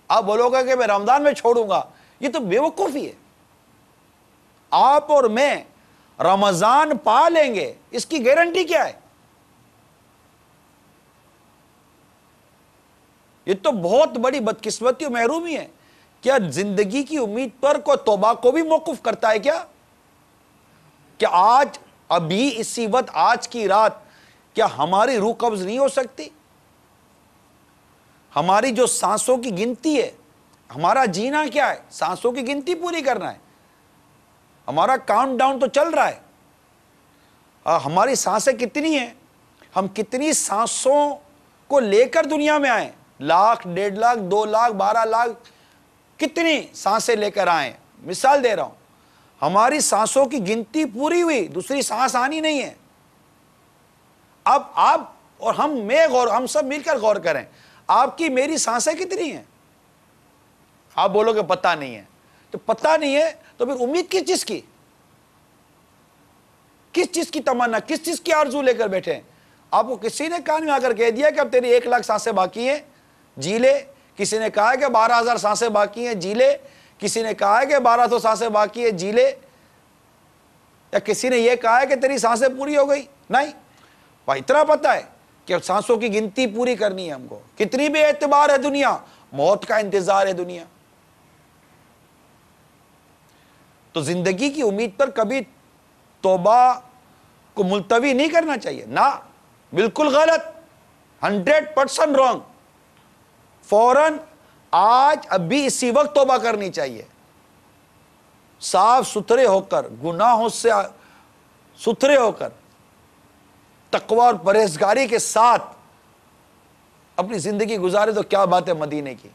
آپ بولو گے کہ میں رمضان میں چھوڑوں گا, یہ تو بے وقوفی ہے. آپ اور میں رمضان پا لیں گے, اس کی گارنٹی کیا ہے؟ یہ تو بہت بڑی بدقسمتی اور محرومی ہے. کیا زندگی کی امید پر کوئی توبہ کو بھی موقف کرتا ہے کیا؟ کہ آج ابھی اسی وقت, آج کی رات, کیا ہماری روح قبض نہیں ہو سکتی؟ ہماری جو سانسوں کی گنتی ہے, ہمارا جینا کیا ہے؟ سانسوں کی گنتی پوری کرنا ہے. ہمارا کاؤنٹ ڈاؤن تو چل رہا ہے. ہماری سانسیں کتنی ہیں؟ ہم کتنی سانسوں کو لے کر دنیا میں آئے؟ 1,00,000, 1.5 لاکھ, 2 لاکھ, 12 لاکھ, کتنی سانسیں لے کر آئے؟ مثال دے رہا ہوں. ہماری سانسوں کی گنتی پوری ہوئی, دوسری سانس آنی نہیں ہے. اب آپ اور ہم سب مل کر غور کریں, آپ کی میری سانسیں کتنی ہیں؟ آپ بولو کہ پتہ نہیں ہے. تو پتہ نہیں ہے تو پھر امید کس چیز کی؟ کس چیز کی تمنا, کس چیز کی آرزو لے کر بیٹھے ہیں؟ آپ کو کسی نے کان میں آ کر کہہ دیا کہ اب تیری 1 لاکھ سانسیں باقی ہیں, جی لے. کسی نے کہا کہ 12,000 سانسیں باقی ہیں, جی لے. کسی نے کہا کہ 1,200 سانسیں باقی ہیں, جی لے. یا کسی نے یہ کہا ہے کہ تیری سانسیں پوری ہو گئی؟ نہیں. اتنا پتہ ہے کہ سانسوں کی گنتی پوری کرنی ہے ہم کو. کتنی بے اعتبار ہے دنیا, موت کا انتظار ہے دنیا. تو زندگی کی امید پر کبھی توبہ کو ملتوی نہیں کرنا چاہیے. نہ, بالکل غلط, 100% رانگ. فوراً آج ابھی اسی وقت توبہ کرنی چاہیے, صاف ستھرے ہو کر, گناہوں سے ستھرے ہو کر, تقوی اور پرہیزگاری کے ساتھ اپنی زندگی گزارے. تو کیا بات ہے مدینے کی.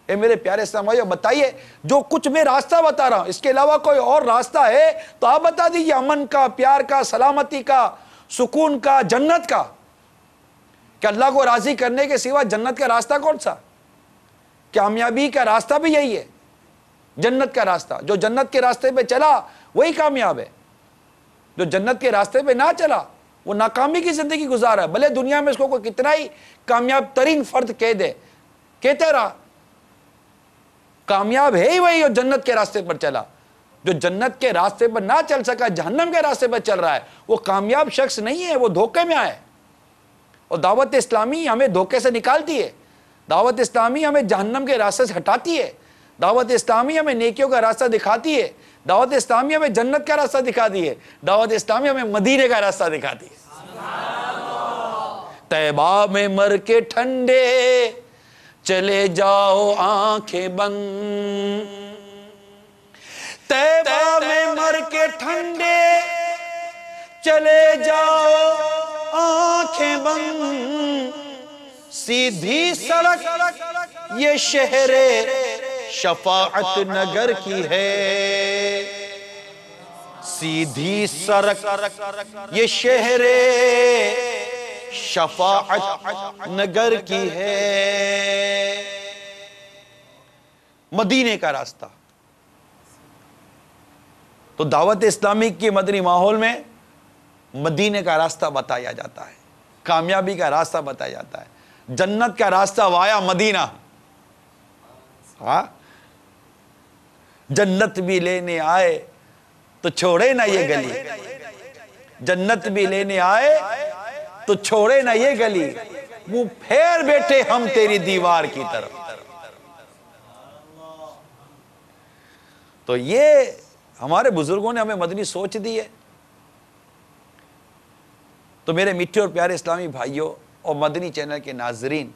اے میرے پیارے اسلام بھائیو, بتائیے جو کچھ میں راستہ بتا رہا ہوں, اس کے علاوہ کوئی اور راستہ ہے تو آپ بتا دیجئے. امن کا, پیار کا, سلامتی کا, سکون کا, جنت کا. کہ اللہ کو راضی کرنے کے سوا جنت کا راستہ کون سا؟ کامیابی کا راستہ بھی یہی ہے, جنت کا راستہ. جو جنت کے راستے پہ چلا وہی کامیاب ہے. جو جنت کے راستے پہ نہ چلا وہ ناکامی کی زندگی گزارا ہے. بھلے دنیا میں اس کو کوئی کتنا ہی کامیاب ترین فرد کہہ دے, کہتے رہا, کامیاب ہے ہی وہی جو جنت کے راستے پر چلا. جو جنت کے راستے پر نہ چل سکا, جہنم کے راستے پر چل رہا ہے, وہ کامیاب شخص نہیں ہے, وہ دھوکے میں آئے. اور دعوت اسلامی ہمیں دھوکے سے نکالتی ہے. دعوت اسلامی ہمیں جہنم کے راستے سے ہٹاتی ہے. دعوت اسلامی ہمیں نیکیوں کا راستہ دکھاتی ہے. دعوت اسلامی ہمیں جنت کا راستہ دکھاتی ہے. دعوت اسلامی ہمیں مدینے کا راستہ دکھاتی ہے. طیبہ میں مر کے ٹھنڈے چلے جاؤ آنکھیں بند, طیبہ میں مر کے ٹھنڈے چلے جاؤ آنکھیں بند, سیدھی سڑک یہ شہر شفاعت نگر کی ہے. سیدھی سڑک یہ شہر شفاعت نگر کی ہے. مدینے کا راستہ. تو دعوت اسلامی کے مدنی ماحول میں مدینے کا راستہ بتایا جاتا ہے, کامیابی کا راستہ بتایا جاتا ہے, جنت کا راستہ وایا مدینہ. ہاں, جنت بھی لینے آئے تو چھوڑے نہ یہ گلی, جنت بھی لینے آئے تو چھوڑے نہ یہ گلی, منہ پھیر بیٹھے ہم تیری دیوار کی طرف. تو یہ ہمارے بزرگوں نے ہمیں مدنی سوچ دی ہے. تو میرے میٹھے اور پیارے اسلامی بھائیوں اور مدنی چینل کے ناظرین,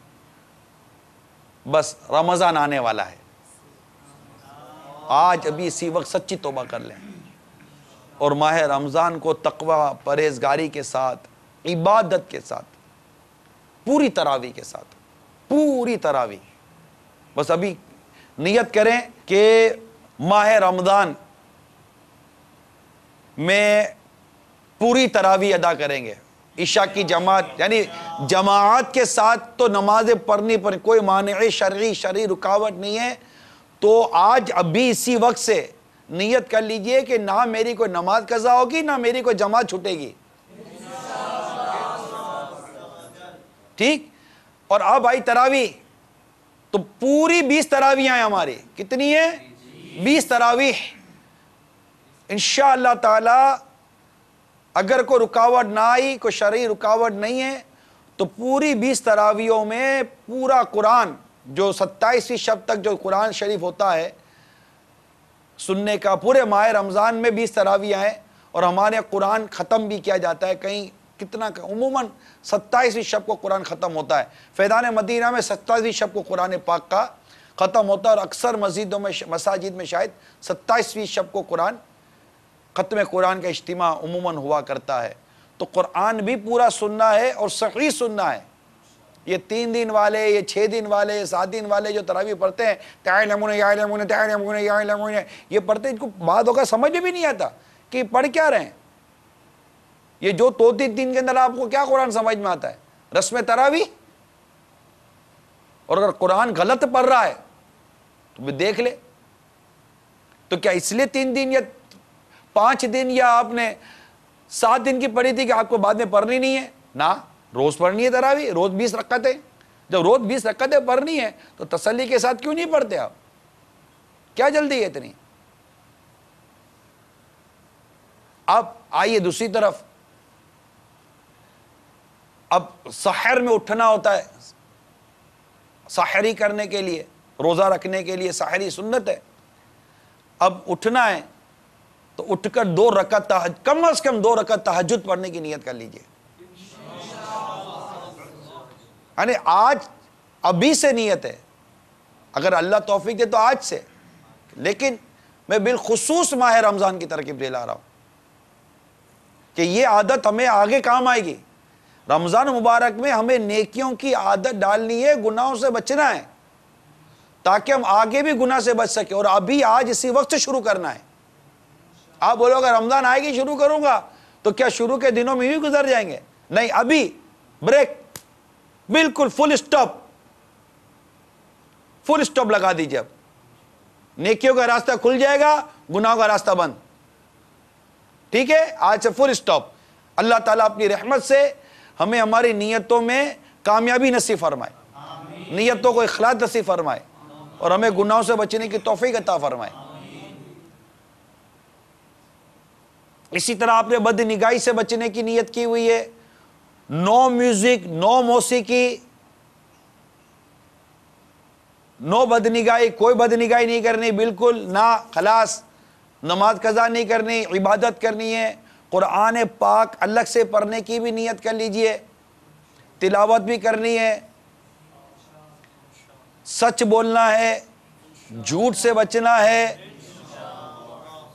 بس رمضان آنے والا ہے. آج ابھی اسی وقت سچی توبہ کر لیں اور ماہ رمضان کو تقوی, پرہیزگاری کے ساتھ, عبادت کے ساتھ, پوری تراویح کے ساتھ, پوری تراویح, بس ابھی نیت کریں کہ ماہ رمضان میں پوری تراویح ادا کریں گے. عشاء کی جماعت یعنی جماعت کے ساتھ تو نمازیں پڑھنی پڑیں, کوئی مانع شرعی رکاوٹ نہیں ہے. تو آج ابھی اسی وقت سے نیت کر لیجئے کہ نہ میری کوئی نماز قضا ہوگی, نہ میری کوئی جماعت چھوٹے گی. ٹھیک, اور اب آئی تراویح، تو پوری 20 تراویح ہیں ہماری. کتنی ہیں؟ 20 تراویح. انشاءاللہ تعالی اگر کوئی رکاوٹ نہ آئی، کوئی شرعی رکاوٹ نہیں ہے، تو پوری 20 تراویحوں میں پورا قرآن، جو 27ویں شب تک جو قرآن شریف ہوتا ہے سننے کا، پورے ماہ رمضان میں 20 تراویح ہیں، اور ہمارے قرآن ختم بھی کیا جاتا ہے. کہیں کتنا، عموماً 27ویں شب کو قرآن ختم ہوتا ہے. فیضان مدینہ میں 27ویں شب کو قرآن پاک کا ختم ہوتا ہے، اور اکثر مسجدوں میں، مساجد میں شاید 27ویں شب کو ختم قرآن کا اجتماع عموماً ہوا کرتا ہے. تو قرآن بھی پورا سننا ہے اور صحیح سننا ہے. یہ 3 دن والے، یہ 6 دن والے، 7 دن والے جو تراویح پڑھتے ہیں، تعلمون یعلمون تعلمون یعلمون، یہ پڑھتے ہیں، ان کو بعد ہوگا سمجھ بھی نہیں آتا کہ پڑھ کیا رہے ہیں. یہ جو 2-3 دن کے اندر آپ کو کیا قرآن سمجھ میں آتا ہے؟ رسم تراویح. اور اگر قرآن غلط پڑھ رہا ہے تو بھی دیکھ لے. تو کیا اس لیے 3 دن یا 5 دن یا آپ نے 7 دن کی پڑھی تھی کہ آپ کو بعد میں پڑھنی نہیں ہے؟ نہ، روز پڑھنی ہے تراویح، روز 20 رکعتیں. جب روز 20 رکعتیں پڑھنی ہے تو تسلی کے ساتھ کیوں نہیں پڑھتے آپ؟ کیا جلدی ہے اتنی؟ اب آئیے دوسری طرف، اب سحر میں اٹھنا ہوتا ہے، سحری کرنے کے لیے، روزہ رکھنے کے لیے سحری سنت ہے. اب اٹھنا ہے تو اٹھ کر 2 رکعت کم از کم 2 رکعت تہجد پڑھنے کی نیت کر لیجئے. یعنی آج ابھی سے نیت ہے، اگر اللہ توفیق دے تو آج سے. لیکن میں بالخصوص ماہ رمضان کی ترغیب دلا رہا ہوں کہ یہ عادت ہمیں آگے کام آئے گی. رمضان مبارک میں ہمیں نیکیوں کی عادت ڈالنی ہے، گناہوں سے بچنا ہے، تاکہ ہم آگے بھی گناہ سے بچ سکیں. اور ابھی آج اسی وقت سے شروع کرنا ہے. آپ بولو اگر رمضان آئے گی شروع کروں گا تو کیا شروع کے دنوں میں ہی گزر جائیں گے؟ نہیں، ابھی بریک، بالکل فل سٹاپ لگا دیجئے. اب نیکیوں کا راستہ کھل جائے گا، گناہوں کا راستہ بند. ٹھیک ہے، آج سے فل سٹاپ. اللہ تعالیٰ اپنی رحمت سے ہمیں ہماری نیتوں میں کامیابی نصیب فرمائے، نیتوں کو اخلاص نصیب فرمائے، اور ہمیں گناہوں سے بچنے کی توفیق عطا فرمائے. اسی طرح آپ نے بد نگاہی سے بچنے کی نیت کی ہوئی ہے. نو میوزک، نو موسیقی، نو بد نگاہی، کوئی بد نگاہی نہیں کرنی بالکل نہ. خلاص نماز قضا نہیں کرنی، عبادت کرنی ہے. قرآن پاک الگ سے پڑھنے کی بھی نیت کر لیجئے، تلاوت بھی کرنی ہے. سچ بولنا ہے، جھوٹ سے بچنا ہے،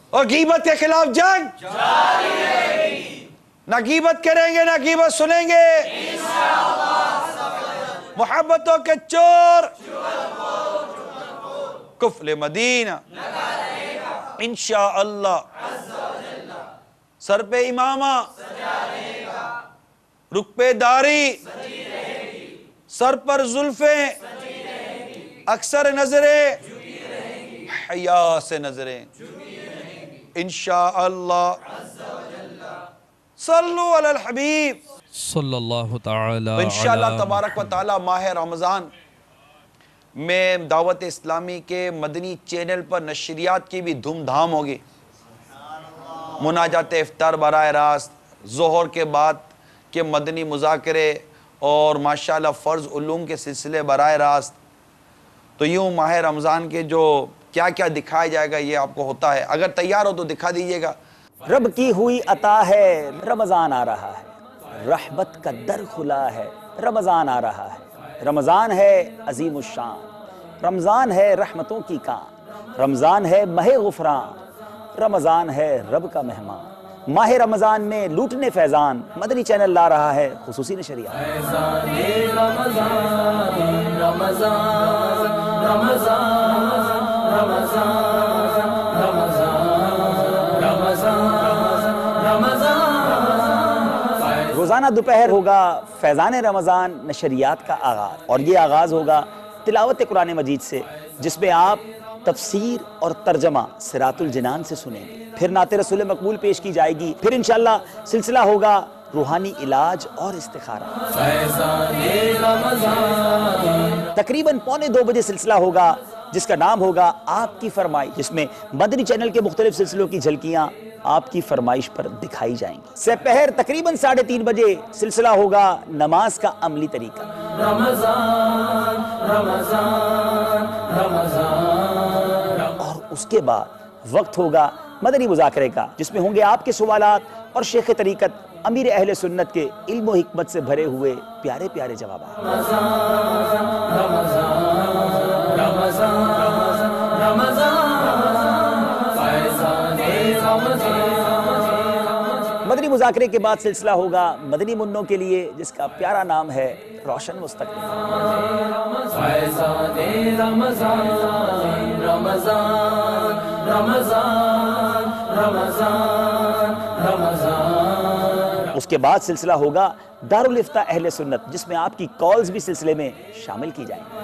اور غیبت کے خلاف جنگ جاری رہے گی. نہ غیبت کریں گے، نہ غیبت سنیں گے. محبتوں کے چور کفل مدینہ انشاءاللہ سر پہ امامہ، رخ پہ داڑھی، سر پر زلفیں، اکثر نظریں حیا سے نظریں انشاءاللہ. صلو علی الحبیب صلی اللہ تعالی انشاءاللہ تبارک و تعالی. ماہ رمضان میں دعوت اسلامی کے مدنی چینل پر نشریات کی بھی دھوم دھام ہوگی. مناجات افطار براہ راست، ظہر کے بعد کے مدنی مذاکرے، اور ماشاءاللہ فرض علوم کے سلسلے براہ راست. تو یوں ماہ رمضان کے جو کیا کیا دکھایا جائے گا یہ آپ کو ہوتا ہے. اگر تیار ہو تو دکھا دیجئے گا. رب کی ہوئی عطا ہے، رمضان آ رہا ہے، رحمت کا در کھلا ہے، رمضان آ رہا ہے. رمضان ہے عظیم الشان، رمضان ہے رحمتوں کی کان، رمضان ہے ماہ غفران، رمضان ہے رب کا مہمان. ماہ رمضان میں لوٹنے فیضان مدنی چینل لا رہا ہے خصوصی نشریات. روزانہ دوپہر ہوگا فیضان رمضان نشریات کا آغاز، اور یہ آغاز ہوگا تلاوت قرآن مجید سے، جس میں آپ تفسیر اور ترجمہ صراط الجنان سے سنیں گے. پھر نعت رسول مقبول پیش کی جائے گی. پھر انشاءاللہ سلسلہ ہوگا روحانی علاج اور استخارہ۔ تقریباً 1:45 بجے سلسلہ ہوگا جس کا نام ہوگا آپ کی فرمائش، جس میں مدنی چینل کے مختلف سلسلوں کی جھلکیاں آپ کی فرمائش پر دکھائی جائیں گی۔ سپہر تقریباً 3:30 بجے سلسلہ ہوگا نماز کا عملی طریقہ۔ اور اس کے بعد وقت ہوگا مدنی مذاکرے کا، جس میں ہوں گے آپ کے سوالات اور شیخ طریقت امیر اہل سنت کے علم و حکمت سے بھرے ہوئے پیارے پیارے جوابات۔ مدنی مذاکرے کے بعد سلسلہ ہوگا مدنی منوں کے لیے، جس کا پیارا نام ہے روشن مستقبل۔ اس کے بعد سلسلہ ہوگا دارالفتاء اہل سنت، جس میں آپ کی کالز بھی سلسلے میں شامل کی جائیں گی۔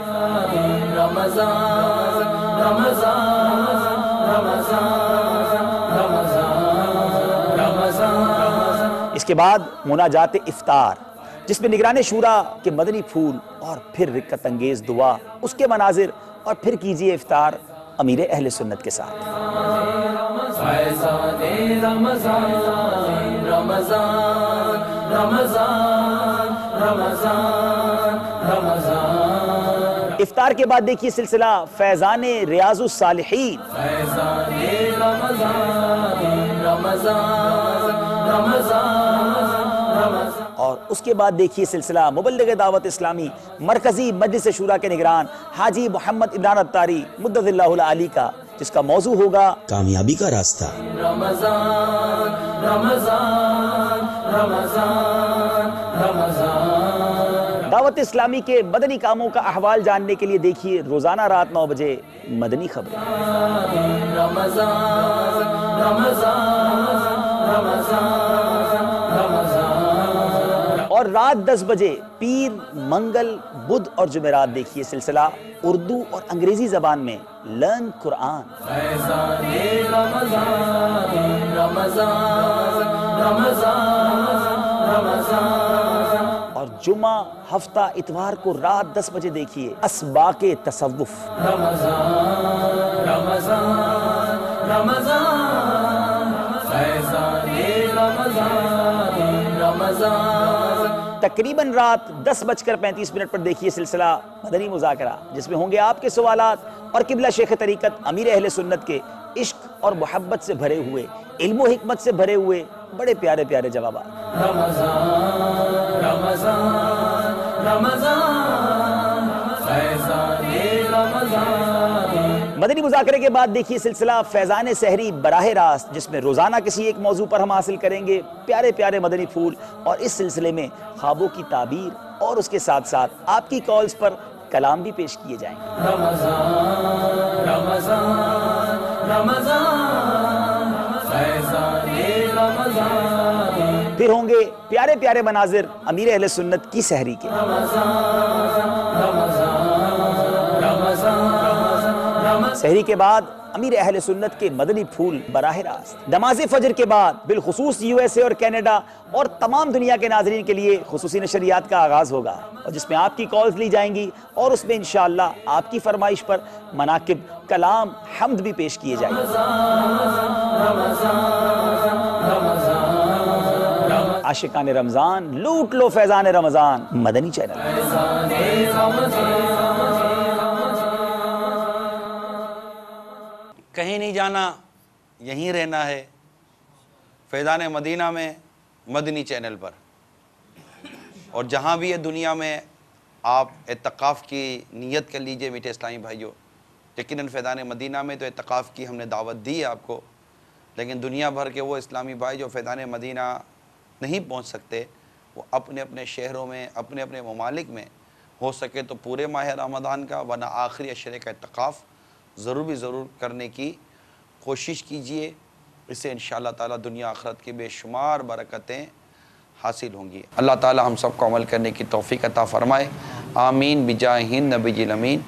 اس کے بعد مناجات افطار، جس میں نگران شورا کے مدنی پھول اور پھر رکت انگیز دعا، اس کے مناظر، اور پھر کیجئے افطار امیر اہل سنت کے ساتھ۔ افطار کے بعد دیکھیے سلسلہ فیضان ریاض الصالحین، اور اس کے بعد دیکھیے سلسلہ مبلغ دعوت اسلامی مرکزی مجلس شورا کے نگران حاجی محمد عمران اتاری مدد اللہ العالی کا، جس کا موضوع ہوگا کامیابی کا راستہ۔ دعوت اسلامی کے مدنی کاموں کا احوال جاننے کے لیے دیکھیے روزانہ رات 9 بجے مدنی خبریں۔ اور رات 10 بجے پیر، منگل، بدھ اور جمعرات دیکھیے سلسلہ اردو اور انگریزی زبان میں لرن قرآن۔ اور جمعہ، ہفتہ، اتوار کو رات 10 بجے دیکھیے اسباق تصوف۔ تقریباً رات 10:35 پر دیکھیے سلسلہ مدنی مذاکرہ، جس میں ہوں گے آپ کے سوالات اور قبلہ شیخ طریقت امیر اہل سنت کے عشق اور محبت سے بھرے ہوئے، علم و حکمت سے بھرے ہوئے بڑے پیارے پیارے جوابات۔ مدنی مذاکرے کے بعد دیکھیے سلسلہ فیضان سحری براہ راست، جس میں روزانہ کسی ایک موضوع پر ہم حاصل کریں گے پیارے پیارے مدنی پھول، اور اس سلسلے میں خوابوں کی تعبیر اور اس کے ساتھ ساتھ آپ کی کالز پر کلام بھی پیش کیے جائیں گے۔ پھر ہوں گے پیارے پیارے مناظر امیر اہل سنت کی سحری کے۔ سحری کے بعد امیر اہل سنت کے مدنی پھول براہ راست۔ نماز فجر کے بعد بالخصوص USA اور کینیڈا اور تمام دنیا کے ناظرین کے لیے خصوصی نشریات کا آغاز ہوگا، اور جس میں آپ کی کالز لی جائیں گی، اور اس میں انشاءاللہ آپ کی فرمائش پر مناقب، کلام، حمد بھی پیش کیے جائیں گے۔ عاشقان رمضان لوٹ لو فیضان رمضان، مدنی چینل۔ کہیں نہیں جانا، یہیں رہنا ہے، فیضان مدینہ میں مدنی چینل پر۔ اور جہاں بھی ہے دنیا میں آپ اعتکاف کی نیت کر لیجئے میٹھے اسلامی بھائیوں۔ یقیناً فیضان مدینہ میں تو اعتکاف کی ہم نے دعوت دی ہے آپ کو، لیکن دنیا بھر کے وہ اسلامی بھائی جو فیضان مدینہ نہیں پہنچ سکتے، وہ اپنے اپنے شہروں میں، اپنے اپنے ممالک میں ہو سکے تو پورے ماہ رمضان کا ورنہ آخری عشرے کا اعتکاف ضرور کرنے کی کوشش کیجئے۔ اس سے انشاءاللہ تعالیٰ دنیا آخرت کی بے شمار برکتیں حاصل ہوں گی۔ اللہ تعالیٰ ہم سب کو عمل کرنے کی توفیق عطا فرمائے، آمین بجاہ نبی الامین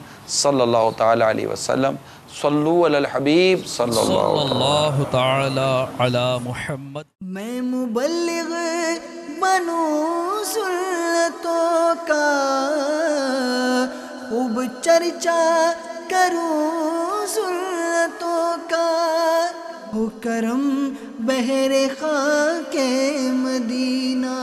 صلی اللہ تعالیٰ علیہ وسلم۔ صلو علی الحبیب صلی اللہ تعالی علی محمد۔ میں مبلغ بنوں سنتوں کا خوب چرچا کروں سنتوں کا ہو کرم بہر خاک مدینہ